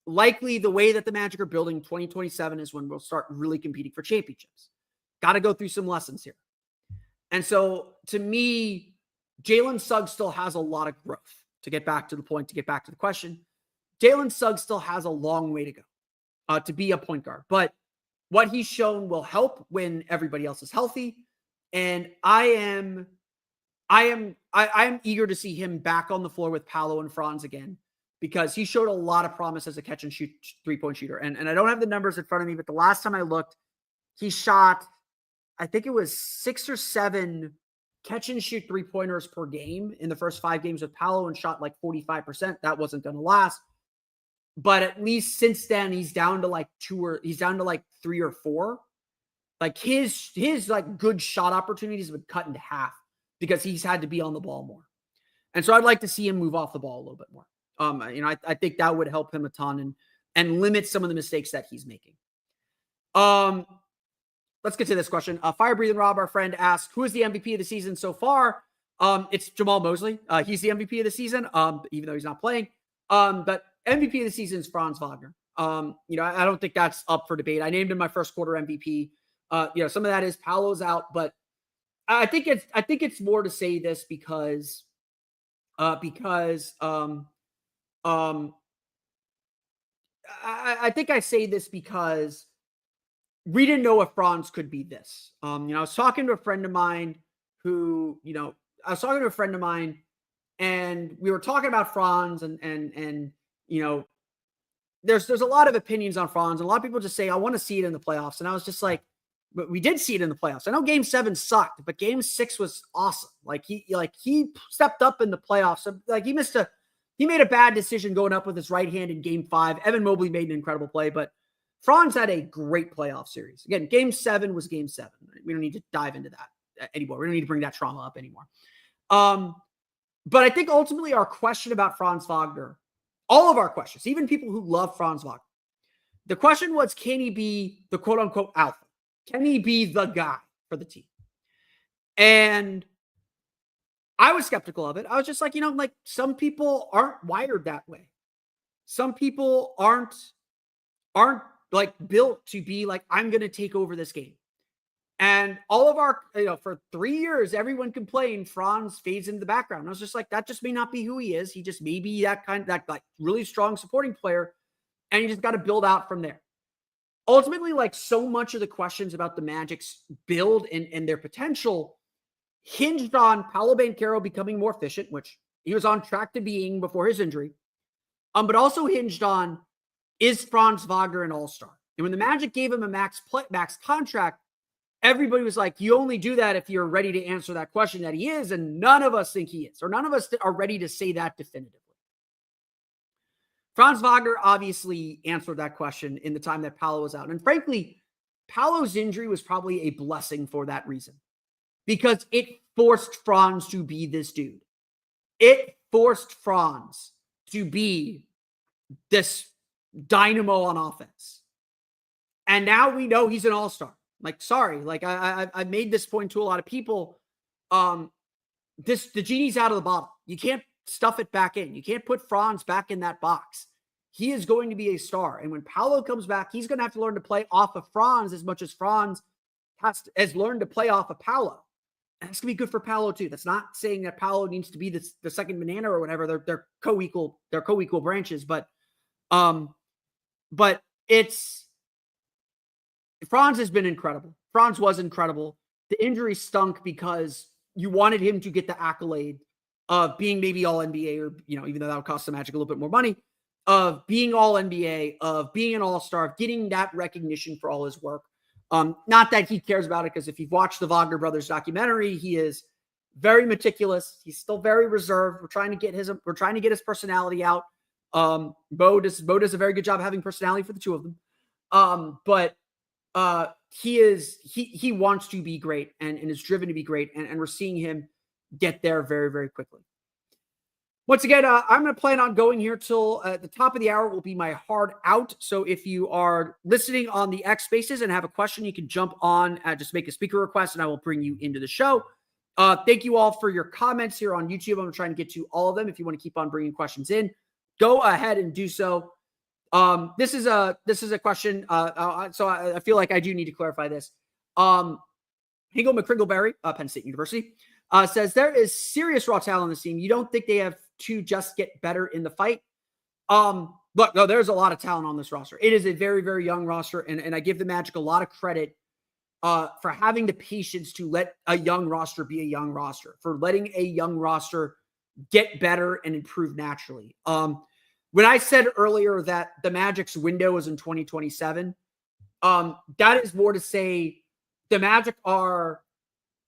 Likely the way that the Magic are building, 2027 is when we'll start really competing for championships. Got to go through some lessons here. And so, to me, Jalen Suggs still has a lot of growth. To get back to the point, to get back to the question, Jalen Suggs still has a long way to go to be a point guard. But what he's shown will help when everybody else is healthy. And I am eager to see him back on the floor with Paolo and Franz again, because he showed a lot of promise as a catch and shoot 3-point shooter. And I don't have the numbers in front of me, but the last time I looked, he shot, I think it was 6 or 7 catch and shoot 3-pointers per game in the first 5 games with Paolo, and shot like 45%. That wasn't going to last. But at least since then, he's down to like 3 or 4. Like his like good shot opportunities have been cut into half because he's had to be on the ball more. And so I'd like to see him move off the ball a little bit more. I think that would help him a ton and limit some of the mistakes that he's making. Let's get to this question. Fire Breathing Rob, our friend, asked, who is the MVP of the season so far? It's Jamal Mosley. He's the MVP of the season, even though he's not playing. But MVP of the season is Franz Wagner. I don't think that's up for debate. I named him my first quarter MVP. Some of that is Paolo's out, but I think it's more to say this because I think I say this because we didn't know if Franz could be this. I was talking to a friend of mine and we were talking about Franz and there's a lot of opinions on Franz, and a lot of people just say, I want to see it in the playoffs. And I was just like, but we did see it in the playoffs. I know game 7 sucked, but game 6 was awesome. He stepped up in the playoffs. Like he made a bad decision going up with his right hand in game 5. Evan Mobley made an incredible play, but Franz had a great playoff series. Again, game 7 was game 7. We don't need to dive into that anymore. We don't need to bring that trauma up anymore. But I think ultimately our question about Franz Wagner, all of our questions, even people who love Franz Wagner, the question was, can he be the quote unquote alpha? Can he be the guy for the team? And I was skeptical of it. I was just like, some people aren't wired that way. Some people aren't like built to be like, I'm going to take over this game. And all of our, for 3 years, everyone complained Franz fades into the background. And I was just like, that just may not be who he is. He just may be that like really strong supporting player. And you just got to build out from there. Ultimately, like so much of the questions about the Magic's build and their potential hinged on Paolo Banchero becoming more efficient, which he was on track to being before his injury. But also hinged on, is Franz Wagner an all-star? And when the Magic gave him a max contract, everybody was like, you only do that if you're ready to answer that question that he is. And none of us think he is, or none of us are ready to say that definitively. Franz Wagner obviously answered that question in the time that Paolo was out. And frankly, Paolo's injury was probably a blessing for that reason, because it forced Franz to be this dude. It forced Franz to be this dynamo on offense. And now we know he's an all-star. Like, sorry, like I made this point to a lot of people. The genie's out of the bottle. You can't stuff it back in. You can't put Franz back in that box. He is going to be a star. And when Paolo comes back, he's going to have to learn to play off of Franz as much as Franz has learned to play off of Paolo. And that's going to be good for Paolo too. That's not saying that Paolo needs to be the second banana or whatever. They're co-equal branches, but Franz has been incredible. Franz was incredible. The injury stunk because you wanted him to get the accolade of being maybe all NBA, or, even though that would cost the Magic a little bit more money, of being all NBA, of being an all-star, of getting that recognition for all his work. Not that he cares about it, because if you've watched the Wagner brothers documentary, he is very meticulous. He's still very reserved. We're trying to get his personality out. Bo does a very good job having personality for the two of them. But he wants to be great and is driven to be great. And we're seeing him get there very, very quickly. Once again, I'm going to plan on going here till the top of the hour will be my hard out. So if you are listening on the X Spaces and have a question, you can jump on, just make a speaker request, and I will bring you into the show. Thank you all for your comments here on YouTube. I'm trying to get to all of them. If you want to keep on bringing questions in, go ahead and do so. This is a question. So I feel like I do need to clarify this. Hingle McCringleberry, Penn State University, says there is serious raw talent on this team. You don't think they have to just get better in the fight? Look, no, there's a lot of talent on this roster. It is a very, very young roster, and I give the Magic a lot of credit for having the patience to let a young roster be a young roster, for letting a young roster get better and improve naturally. When I said earlier that the Magic's window is in 2027, that is more to say the Magic are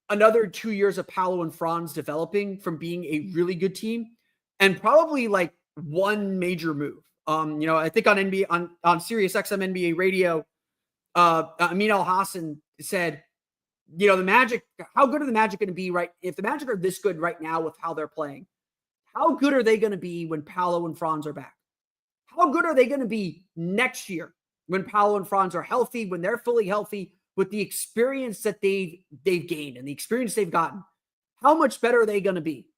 another 2 years of Paolo and Franz developing from being a really good team, and probably like one major move. I think on NBA on Sirius XM NBA radio, Amin Al Hassan said, the Magic, how good are the Magic going to be if the Magic are this good right now with how they're playing? How good are they going to be when Paolo and Franz are back? How good are they going to be next year when Paolo and Franz are healthy, when they're fully healthy, with the experience that they've gained and the experience they've gotten? How much better are they going to be?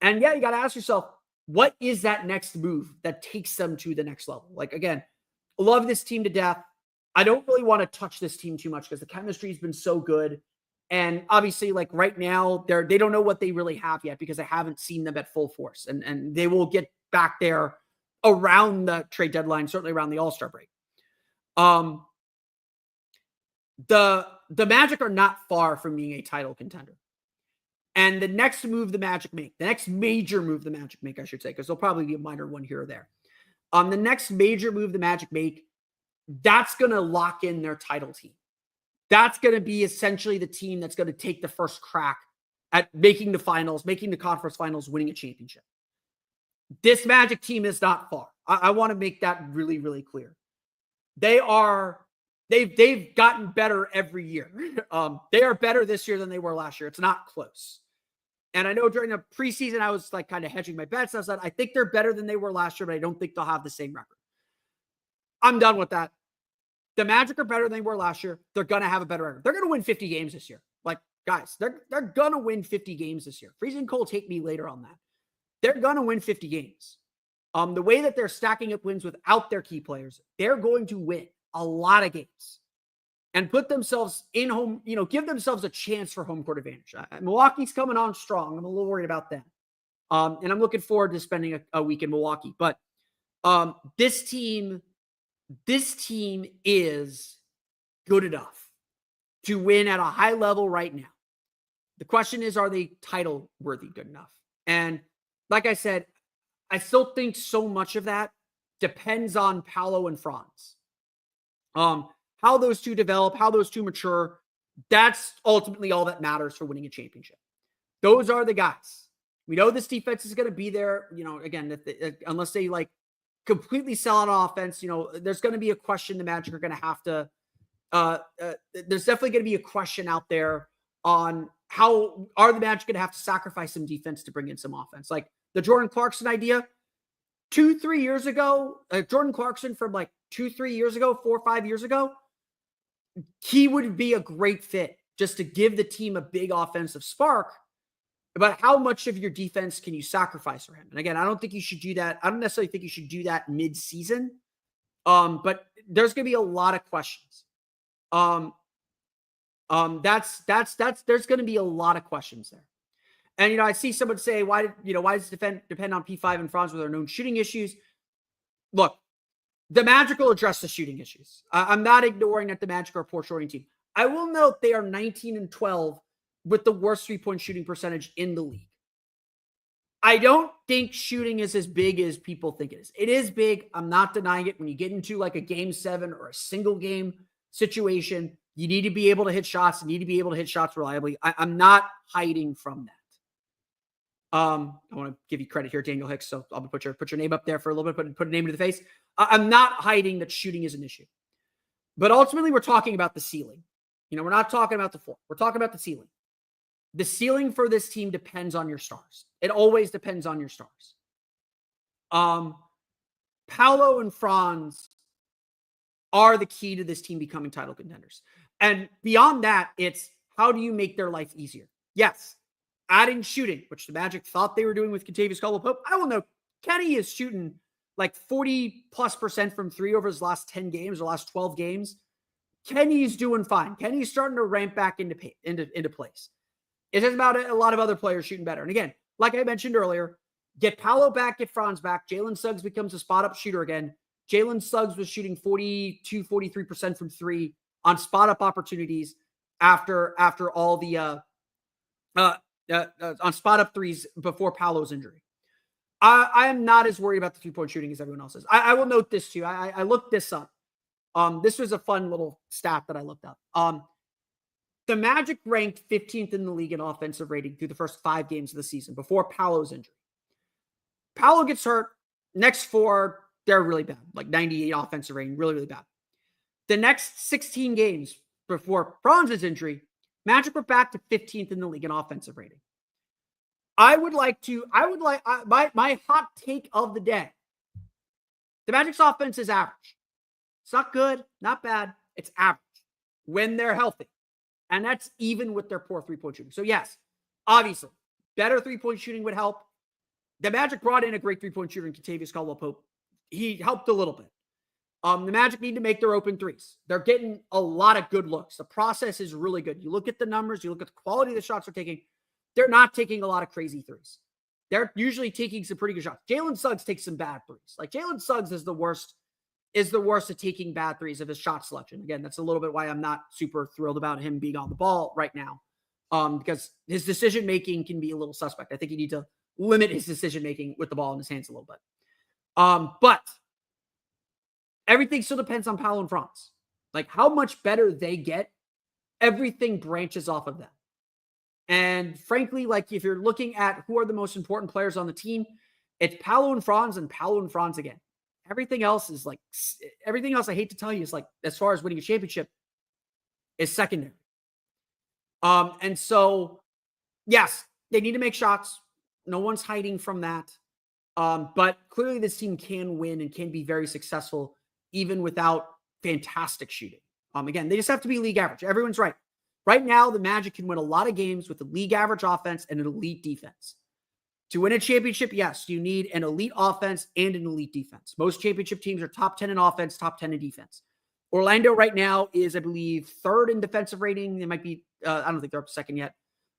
And yeah, you got to ask yourself, what is that next move that takes them to the next level? Like, again, love this team to death. I don't really want to touch this team too much because the chemistry has been so good. And obviously, like right now, they don't know what they really have yet because I haven't seen them at full force. And they will get back there around the trade deadline, certainly around the All-Star break. The Magic are not far from being a title contender. And the next move the Magic make, the next major move the Magic make, I should say, because there'll probably be a minor one here or there. The next major move the Magic make, that's going to lock in their title team. That's going to be essentially the team that's going to take the first crack at making the finals, making the conference finals, winning a championship. This Magic team is not far. I want to make that really, really clear. They've gotten better every year. They are better this year than they were last year. It's not close. And I know during the preseason, I was like kind of hedging my bets. I said, I think they're better than they were last year, but I don't think they'll have the same record. I'm done with that. The Magic are better than they were last year. They're going to have a better record. They're going to win 50 games this year. Like, guys, they're going to win 50 games this year. Freezing Cold, take me later on that. They're going to win 50 games. The way that they're stacking up wins without their key players, they're going to win a lot of games and put themselves in home, give themselves a chance for home court advantage. Milwaukee's coming on strong. I'm a little worried about them. And I'm looking forward to spending a week in Milwaukee. But this team is good enough to win at a high level right now. The question is, are they title worthy good enough? And like I said, I still think so much of that depends on Paolo and Franz. How those two develop, how those two mature, that's ultimately all that matters for winning a championship. Those are the guys. We know this defense is going to be there. Again, unless they completely sell out offense, there's going to be a question the Magic are going to have to, there's definitely going to be a question out there on how are the Magic going to have to sacrifice some defense to bring in some offense. Like the Jordan Clarkson idea 2-3 years ago, Jordan Clarkson from 2-3 years ago, 4 or 5 years ago, he would be a great fit just to give the team a big offensive spark. But how much of your defense can you sacrifice for him? And again, I don't think you should do that. I don't necessarily think you should do that mid-season. But there's going to be a lot of questions. There's going to be a lot of questions there. And, I see someone say, why does it depend on P5 and Franz with their known shooting issues? Look, the Magic will address the shooting issues. I'm not ignoring that the Magic are a poor shooting team. I will note they are 19-12 with the worst three-point shooting percentage in the league. I don't think shooting is as big as people think it is. It is big. I'm not denying it. When you get into a game 7 or a single game situation, you need to be able to hit shots. You need to be able to hit shots reliably. I'm not hiding from that. I want to give you credit here, Daniel Hicks. So I'll put your name up there for a little bit, put a name to the face. I'm not hiding that shooting is an issue, but ultimately we're talking about the ceiling. We're not talking about the floor. We're talking about the ceiling. The ceiling for this team depends on your stars. It always depends on your stars. Paolo and Franz are the key to this team becoming title contenders. And beyond that, it's how do you make their life easier? Yes, adding shooting, which the Magic thought they were doing with Kentavious Caldwell-Pope. I will note, Kenny is shooting like 40+% from three over his last 10 games or last 12 games. Kenny's doing fine. Kenny's starting to ramp back into place. It's just about a lot of other players shooting better. And again, like I mentioned earlier, get Paolo back, get Franz back. Jalen Suggs becomes a spot-up shooter again. Jalen Suggs was shooting 43% from three on spot-up opportunities after all the on spot-up threes before Paolo's injury. I am not as worried about the three-point shooting as everyone else is. I will note this too. I looked this up. This was a fun little stat that I looked up. The Magic ranked 15th in the league in offensive rating through the first 5 games of the season before Paolo's injury. Paolo gets hurt. Next 4, they're really bad. Like 98 offensive rating, really, really bad. The next 16 games before Franz's injury, Magic were back to 15th in the league in offensive rating. My hot take of the day. The Magic's offense is average. It's not good, not bad. It's average when they're healthy. And that's even with their poor three-point shooting. So yes, obviously, better three-point shooting would help. The Magic brought in a great three-point shooter in Kentavious Caldwell-Pope. He helped a little bit. The Magic need to make their open threes. They're getting a lot of good looks. The process is really good. You look at the numbers, you look at the quality of the shots they're taking. They're not taking a lot of crazy threes. They're usually taking some pretty good shots. Jalen Suggs takes some bad threes. Like Jalen Suggs is the worst at taking bad threes of his shot selection. Again, that's a little bit why I'm not super thrilled about him being on the ball right now. Because his decision-making can be a little suspect. I think you need to limit his decision-making with the ball in his hands a little bit. But everything still depends on Paolo and Franz. Like how much better they get, everything branches off of them. And frankly, like if you're looking at who are the most important players on the team, it's Paolo and Franz again. Everything else I hate to tell you is like, as far as winning a championship, is secondary. And so, yes, they need to make shots. No one's hiding from that. But clearly this team can win and can be very successful even without fantastic shooting. Again, they just have to be league average. Everyone's right. Right now, the Magic can win a lot of games with a league average offense and an elite defense. To win a championship, yes, you need an elite offense and an elite defense. Most championship teams are top 10 in offense, top 10 in defense. Orlando right now is, I believe, 3rd in defensive rating. They might be, I don't think they're up second yet.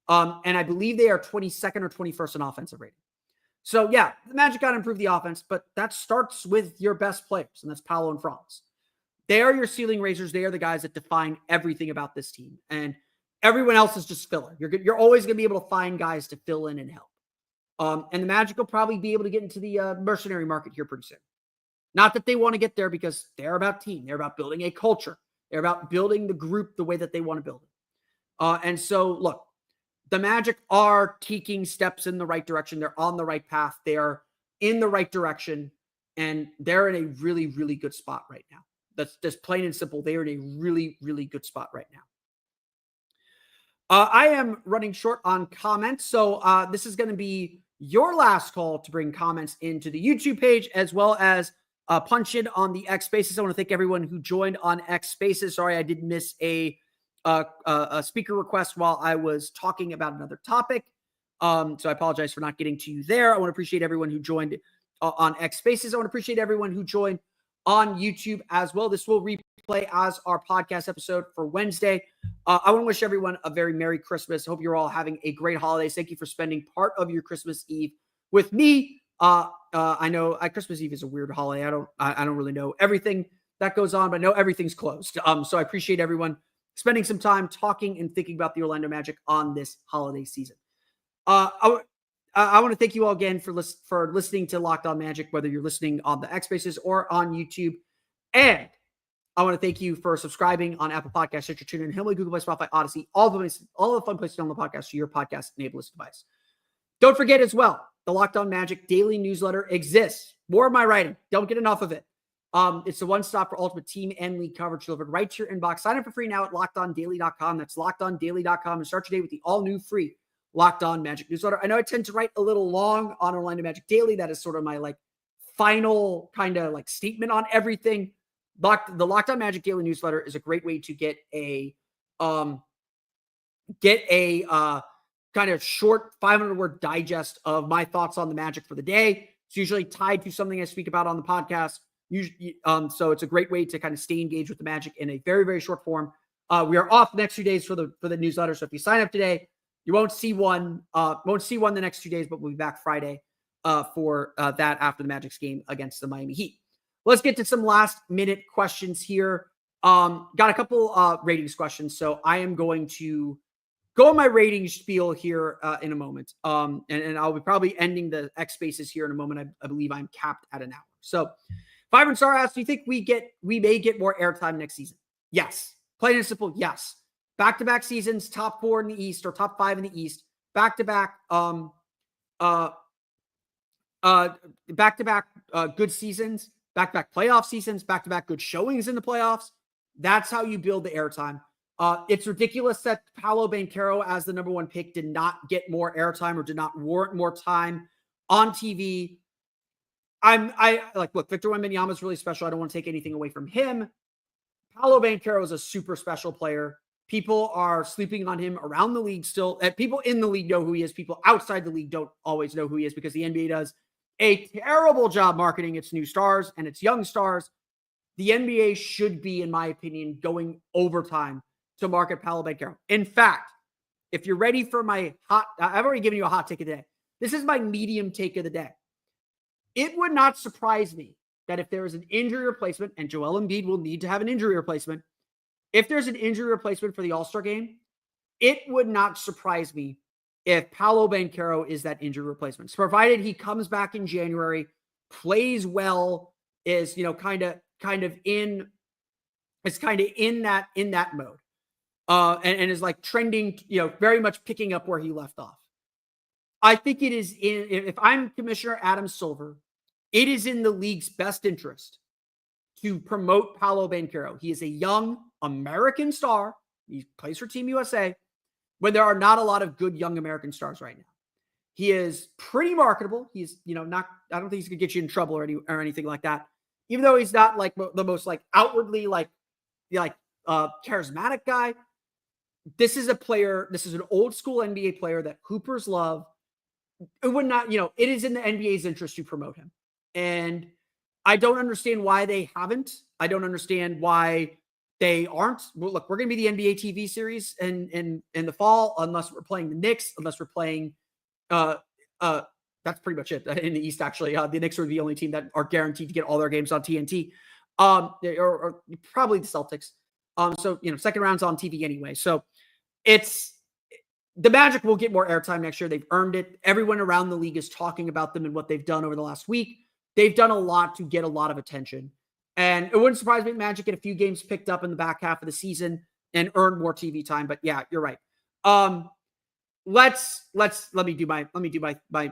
And I believe they are 22nd or 21st in offensive rating. So yeah, the Magic got to improve the offense, but that starts with your best players, and that's Paolo and Franz. They are your ceiling raisers. They are the guys that define everything about this team. And everyone else is just filler. You're always going to be able to find guys to fill in and help. And the Magic will probably be able to get into the mercenary market here pretty soon. Not that they want to get there because they're about team. They're about building a culture. They're about building the group the way that they want to build it. And so, look, the Magic are taking steps in the right direction. They're on the right path. They are in the right direction. And they're in a really, really good spot right now. That's just plain and simple. They are in a really, really good spot right now. I am running short on comments. So this is going to be your last call to bring comments into the YouTube page as well as punch in on the X Spaces. I want to thank everyone who joined on X Spaces. Sorry, I did miss a speaker request while I was talking about another topic. So I apologize for not getting to you there. I want to appreciate everyone who joined on X Spaces. I want to appreciate everyone who joined on YouTube as well. This will replay as our podcast episode for Wednesday. I want to wish everyone a very Merry Christmas. I hope you're all having a great holidays. Thank you for spending part of your Christmas Eve with me. I know Christmas Eve is a weird holiday. I don't really know everything that goes on, but I know everything's closed. So I appreciate everyone spending some time talking and thinking about the Orlando Magic on this holiday season. I want to thank you all again for listening to Locked On Magic, whether you're listening on the X Spaces or on YouTube. And I want to thank you for subscribing on Apple Podcasts, Stitcher, TuneIn, Himalaya, Google Play, Spotify, Odyssey, all the fun places on the podcast to your podcast enabled device. Don't forget as well, the Locked On Magic daily newsletter exists. More of my writing. Don't get enough of it. It's the one stop for ultimate team and league coverage delivered right to your inbox. Sign up for free now at lockedondaily.com. That's lockedondaily.com and start your day with the all new free Locked On Magic newsletter. I know I tend to write a little long on Orlando Magic Daily. That is sort of my final kind of statement on everything. The Locked On Magic Daily newsletter is a great way to get a kind of short 500-word digest of my thoughts on the Magic for the day. It's usually tied to something I speak about on the podcast. So it's a great way to kind of stay engaged with the Magic in a very, very short form. We are off the next 2 days for the newsletter. So if you sign up today, you won't see one the next 2 days, but we'll be back Friday for that after the Magic's game against the Miami Heat. Let's get to some last minute questions here. Got a couple ratings questions. So I am going to go on my rating spiel here in a moment. And I'll be probably ending the X Spaces here in a moment. I believe I'm capped at an hour. So Vibrant Star asks, do you think we may get more airtime next season? Yes. Plain and simple, yes. Back-to-back seasons, top 4 in the East or top 5 in the East. Back-to-back good seasons, back-to-back playoff seasons, back-to-back good showings in the playoffs. That's how you build the airtime. It's ridiculous that Paolo Banchero, as the number 1 pick, did not get more airtime or did not warrant more time on TV. Look, Victor Wembanyama is really special. I don't want to take anything away from him. Paolo Banchero is a super special player. People are sleeping on him around the league still. People in the league know who he is. People outside the league don't always know who he is because the NBA does a terrible job marketing its new stars and its young stars. The NBA should be, in my opinion, going overtime to market Paolo Banchero. In fact, if you're ready for my I've already given you a hot take of the day. This is my medium take of the day. It would not surprise me that if there is an injury replacement, and Joel Embiid will need to have an injury replacement, if there's an injury replacement for the All-Star game, it would not surprise me if Paolo Banchero is that injury replacement. So provided he comes back in January, plays well, is kind of in that mode, and is trending, very much picking up where he left off. I think it is if I'm Commissioner Adam Silver, it is in the league's best interest to promote Paolo Banchero. He is a young American star. He plays for Team USA when there are not a lot of good young American stars right now. He is pretty marketable. He's, not, I don't think he's going to get you in trouble or anything like that. Even though he's not the most outwardly charismatic guy. This is an old school NBA player that Hoopers love. It would not, it is in the NBA's interest to promote him. And I don't understand why they haven't. I don't understand why they aren't. Well, look, we're going to be the NBA TV series in the fall, unless we're playing the Knicks, unless we're playing, that's pretty much it in the East, actually. The Knicks are the only team that are guaranteed to get all their games on TNT, or probably the Celtics. So, second round's on TV anyway. So the Magic will get more airtime next year. They've earned it. Everyone around the league is talking about them and what they've done over the last week. They've done a lot to get a lot of attention. And it wouldn't surprise me if Magic get a few games picked up in the back half of the season and earn more TV time. But yeah, you're right. Let me do my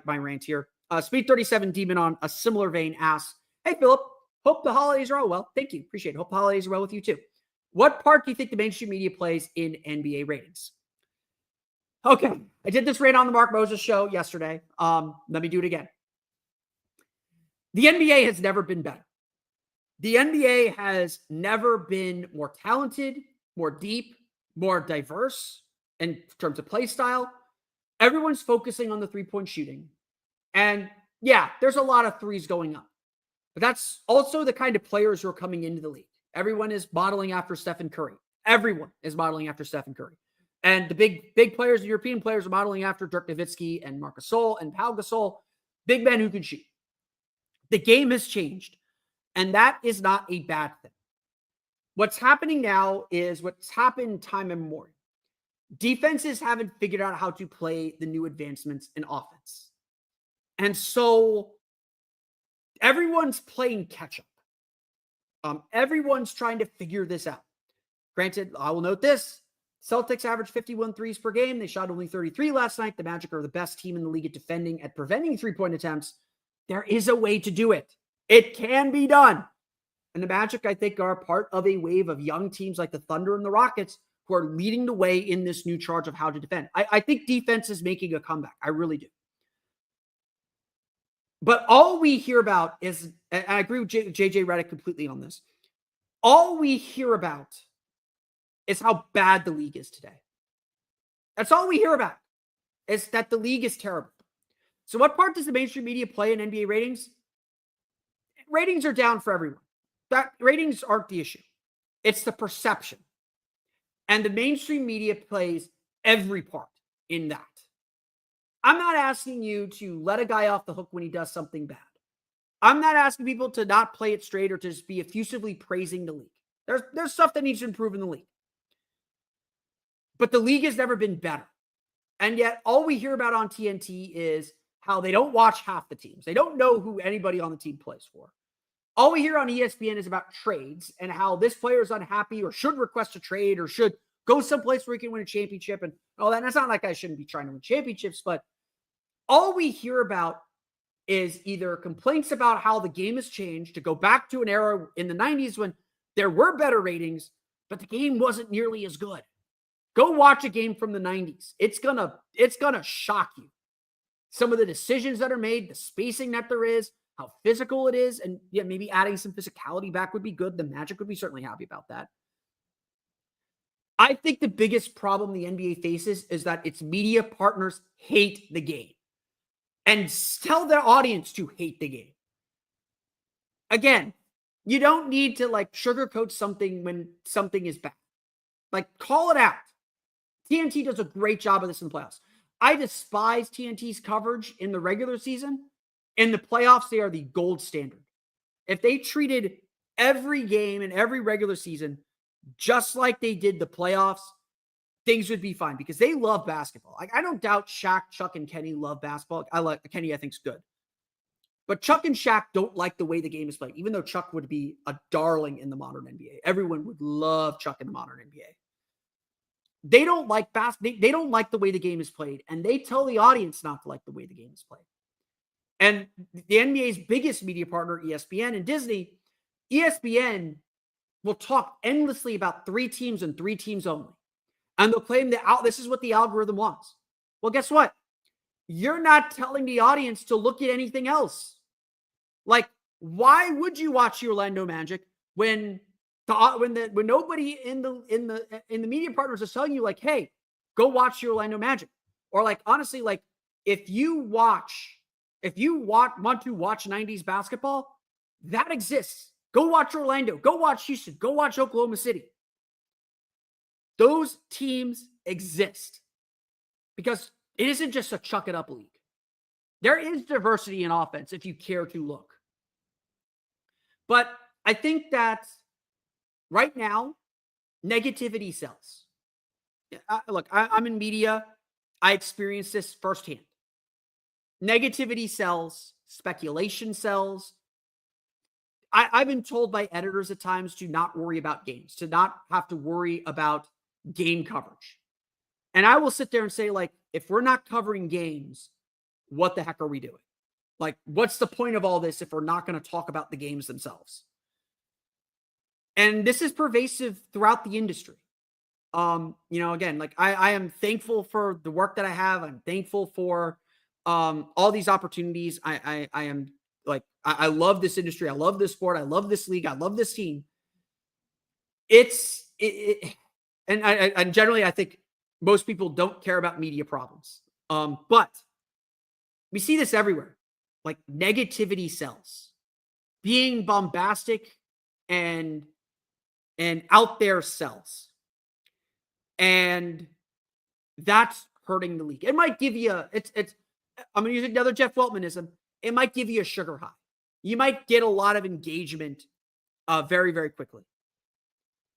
rant here. Speed 37 Demon on a similar vein asks, hey, Philip, hope the holidays are all well. Thank you. Appreciate it. Hope the holidays are well with you too. What part do you think the mainstream media plays in NBA ratings? Okay, I did this rant on the Mark Moses show yesterday. Let me do it again. The NBA has never been better. The NBA has never been more talented, more deep, more diverse in terms of play style. Everyone's focusing on the three-point shooting. And yeah, there's a lot of threes going up. But that's also the kind of players who are coming into the league. Everyone is modeling after Stephen Curry. Everyone is modeling after Stephen Curry. And the big players, the European players, are modeling after Dirk Nowitzki and Marc Gasol and Pau Gasol, big men who can shoot. The game has changed, and that is not a bad thing. What's happening now is what's happened time immemorial. Defenses haven't figured out how to play the new advancements in offense. And so everyone's playing catch-up. Everyone's trying to figure this out. Granted, I will note this. Celtics averaged 51 threes per game. They shot only 33 last night. The Magic are the best team in the league at preventing three-point attempts. There is a way to do it. It can be done. And the Magic, I think, are part of a wave of young teams like the Thunder and the Rockets who are leading the way in this new charge of how to defend. I think defense is making a comeback. I really do. But all we hear about is, and I agree with JJ Redick completely on this, all we hear about is how bad the league is today. That's all we hear about, is that the league is terrible. So what part does the mainstream media play in NBA ratings? Ratings are down for everyone. Ratings aren't the issue. It's the perception. And the mainstream media plays every part in that. I'm not asking you to let a guy off the hook when he does something bad. I'm not asking people to not play it straight or to just be effusively praising the league. There's stuff that needs to improve in the league. But the league has never been better. And yet all we hear about on TNT is how they don't watch half the teams. They don't know who anybody on the team plays for. All we hear on ESPN is about trades and how this player is unhappy or should request a trade or should go someplace where he can win a championship and all that. And it's not like I shouldn't be trying to win championships, but all we hear about is either complaints about how the game has changed to go back to an era in the 90s when there were better ratings, but the game wasn't nearly as good. Go watch a game from the 90s. It's gonna shock you. Some of the decisions that are made, the spacing that there is, how physical it is, and yeah, maybe adding some physicality back would be good. The Magic would be certainly happy about that. I think the biggest problem the NBA faces is that its media partners hate the game and tell their audience to hate the game. Again, you don't need to sugarcoat something when something is bad. Call it out. TNT does a great job of this in the playoffs. I despise TNT's coverage in the regular season. In the playoffs, they are the gold standard. If they treated every game and every regular season just like they did the playoffs, things would be fine because they love basketball. I don't doubt Shaq, Chuck, and Kenny love basketball. Kenny, I think, is good. But Chuck and Shaq don't like the way the game is played, even though Chuck would be a darling in the modern NBA. Everyone would love Chuck in the modern NBA. They don't like basketball. They don't like the way the game is played, and they tell the audience not to like the way the game is played. And the NBA's biggest media partner, ESPN and Disney, ESPN will talk endlessly about three teams and three teams only. And they'll claim that this is what the algorithm wants. Well, guess what? You're not telling the audience to look at anything else. Why would you watch the Orlando Magic when nobody in the media partners is telling you hey, go watch the Orlando Magic? Or honestly, if you want to watch 90s basketball, that exists. Go watch Orlando. Go watch Houston. Go watch Oklahoma City. Those teams exist because it isn't just a chuck it up league. There is diversity in offense if you care to look. But I think that right now, negativity sells. I'm in media. I experienced this firsthand. Negativity sells. Speculation sells. I've been told by editors at times to not worry about games, to not have to worry about game coverage. And I will sit there and say, if we're not covering games, what the heck are we doing? What's the point of all this if we're not going to talk about the games themselves? And this is pervasive throughout the industry. Again, I am thankful for the work that I have. I'm thankful for all these opportunities. I am I love this industry. I love this sport. I love this league. I love this team. And generally, I think most people don't care about media problems. But we see this everywhere. Negativity sells. Being bombastic and out there sells. And that's hurting the league. It might give you I'm going to use another Jeff Weltmanism. It might give you a sugar high. You might get a lot of engagement very, very quickly.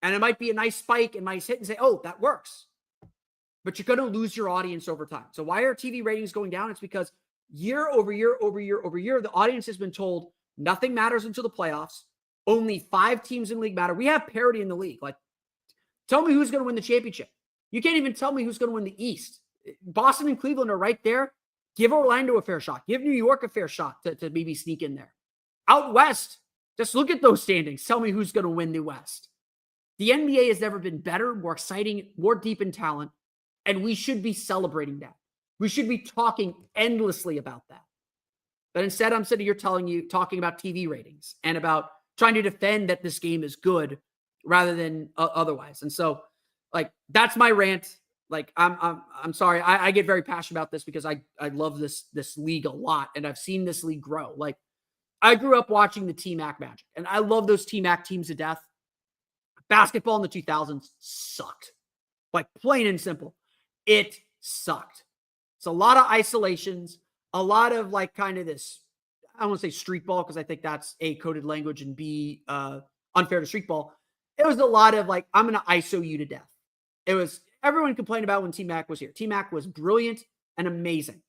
And it might be a nice spike and might hit and say, oh, that works. But you're going to lose your audience over time. So why are TV ratings going down? It's because year over year, the audience has been told nothing matters until the playoffs. Only 5 teams in the league matter. We have parity in the league. Tell me who's going to win the championship. You can't even tell me who's going to win the East. Boston and Cleveland are right there. Give Orlando a fair shot. Give New York a fair shot to maybe sneak in there. Out West, just look at those standings. Tell me who's going to win the West. The NBA has never been better, more exciting, more deep in talent, and we should be celebrating that. We should be talking endlessly about that. But instead, I'm sitting here talking about TV ratings and about trying to defend that this game is good rather than otherwise. And so, like, that's my rant. Like, I'm sorry. I get very passionate about this because I love this league a lot, and I've seen this league grow. Like, I grew up watching the T-Mac Magic, and I love those T-Mac teams to death. Basketball in the 2000s sucked. Like, plain and simple. It sucked. It's a lot of isolations, a lot of, like, kind of this, I don't want to say street ball because I think that's A, coded language, and B, unfair to street ball. It was a lot of, like, I'm going to ISO you to death. It was, everyone complained about when T-Mac was here. T-Mac was brilliant and amazing.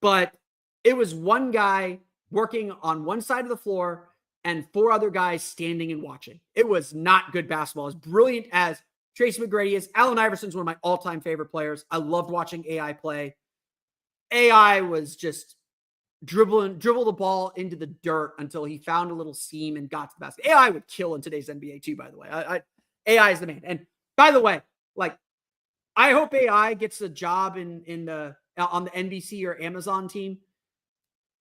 But it was one guy working on one side of the floor and four other guys standing and watching. It was not good basketball. As brilliant as Tracy McGrady is, Allen Iverson's one of my all-time favorite players. I loved watching AI play. AI was just dribble the ball into the dirt until he found a little seam and got to the basket. AI would kill in today's NBA too, by the way. AI is the man. And by the way, like, I hope AI gets a job on the NBC or Amazon team.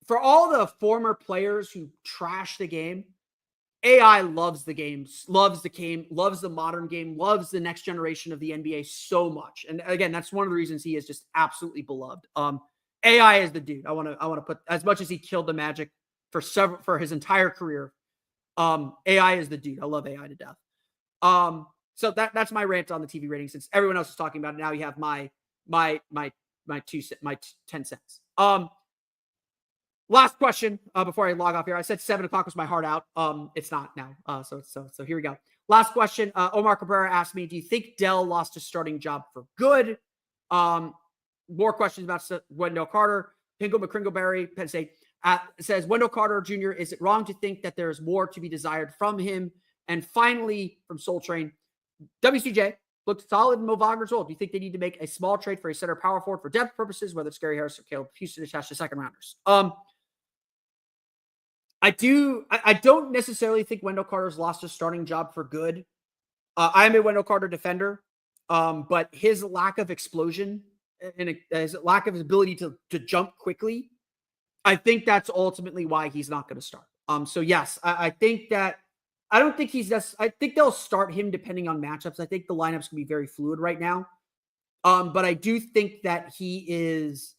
For all the former players who trash the game, AI loves the game, loves the modern game, loves the next generation of the NBA so much. And again, that's one of the reasons he is just absolutely beloved. AI is the dude. I want to put, as much as he killed the Magic for his entire career. AI is the dude. I love AI to death. So that's my rant on the TV rating. Since everyone else is talking about it, now you have my 10 cents. Last question before I log off here. I said 7 o'clock was my heart out. It's not now. So here we go. Last question. Omar Cabrera asked me, do you think Dell lost his starting job for good? More questions about Wendell Carter. Pingo McCringleberry, Penn State, says, Wendell Carter Jr., is it wrong to think that there is more to be desired from him? And finally, from Soul Train, WCJ looked solid in Mo Wagner's role. Do you think they need to make a small trade for a center power forward for depth purposes, whether it's Gary Harris or Caleb Houston attached to second rounders? I don't necessarily think Wendell Carter's lost his starting job for good. I'm a Wendell Carter defender, but his lack of explosion and his lack of his ability to jump quickly, I think that's ultimately why he's not going to start. So yes, I think that I don't think I think they'll start him depending on matchups. I think the lineups can be very fluid right now. But I do think that he is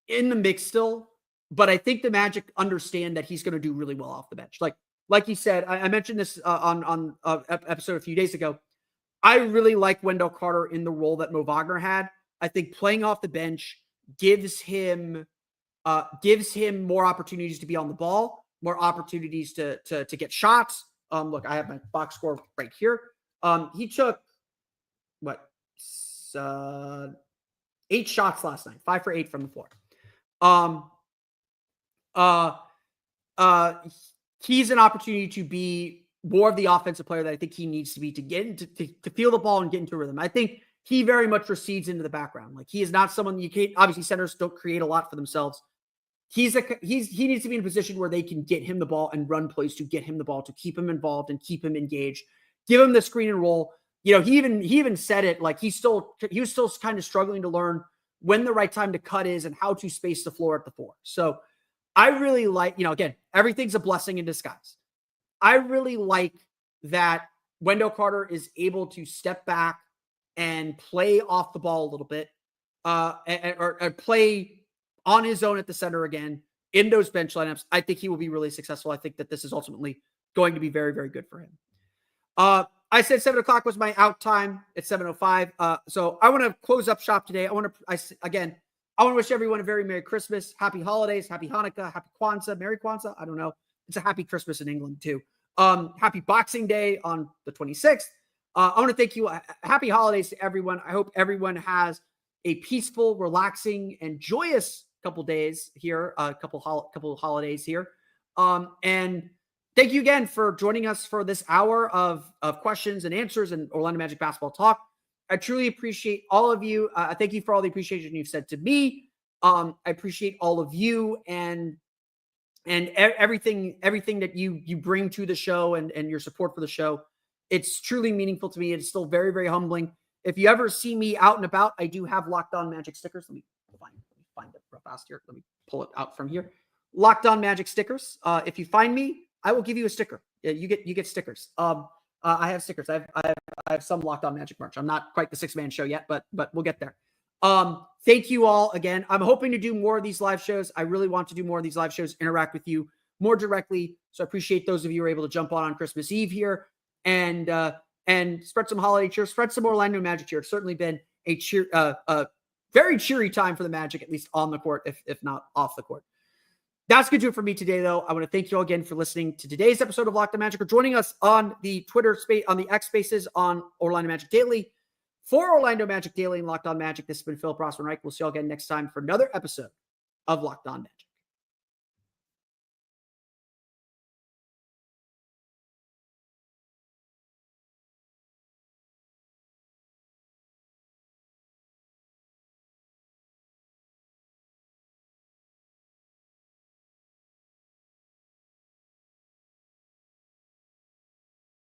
in the mix still. But I think the Magic understand that he's going to do really well off the bench. Like you said, I mentioned this on episode a few days ago. I really like Wendell Carter in the role that Mo Wagner had. I think playing off the bench gives him more opportunities to be on the ball, more opportunities to get shots. Look, I have my box score right here. He took 8 shots last night, 5 for 8 from the floor. He's an opportunity to be more of the offensive player that I think he needs to be to get into, to feel the ball and get into rhythm. I think he very much recedes into the background. Like, he is not someone you can't, obviously centers don't create a lot for themselves. He needs to be in a position where they can get him the ball and run plays to get him the ball, to keep him involved and keep him engaged, give him the screen and roll. You know, he even said it, like he was still kind of struggling to learn when the right time to cut is and how to space the floor at the 4. So I really like, again, everything's a blessing in disguise. I really like that Wendell Carter is able to step back and play off the ball a little bit, or play on his own at the center again in those bench lineups. I think he will be really successful. I think that this is ultimately going to be very, very good for him. I said 7 o'clock was my out time. It's 7:05. So I want to close up shop today. I want to wish everyone a very Merry Christmas, Happy Holidays, Happy Hanukkah, Happy Kwanzaa, Merry Kwanzaa. I don't know. It's a Happy Christmas in England too. Happy Boxing Day on the 26th. I want to thank you. Happy holidays to everyone. I hope everyone has a peaceful, relaxing, and joyous couple days here, couple holidays here. And thank you again for joining us for this hour of questions and answers and Orlando Magic basketball talk. I truly appreciate all of you. Thank you for all the appreciation you've said to me. I appreciate all of you and everything that you bring to the show and your support for the show. It's truly meaningful to me. It's still very, very humbling. If you ever see me out and about, I do have Locked On Magic stickers. Let me find it real fast here. Let me pull it out from here. Locked On Magic stickers. If you find me, I will give you a sticker. You get stickers. I have stickers. I have some Locked On Magic merch. I'm not quite the 6-man show yet, but we'll get there. Thank you all again. I'm hoping to do more of these live shows. I really want to do more of these live shows, interact with you more directly. So I appreciate those of you who are able to jump on Christmas Eve here and spread some holiday cheer, spread some Orlando Magic cheer. It's certainly been a very cheery time for the Magic, at least on the court, if not off the court. That's going to do it for me today, though. I want to thank you all again for listening to today's episode of Locked On Magic or joining us on the Twitter space, on the X Spaces on Orlando Magic Daily. For Orlando Magic Daily and Locked On Magic, this has been Phil Rossman-Reich. We'll see you all again next time for another episode of Locked On Magic.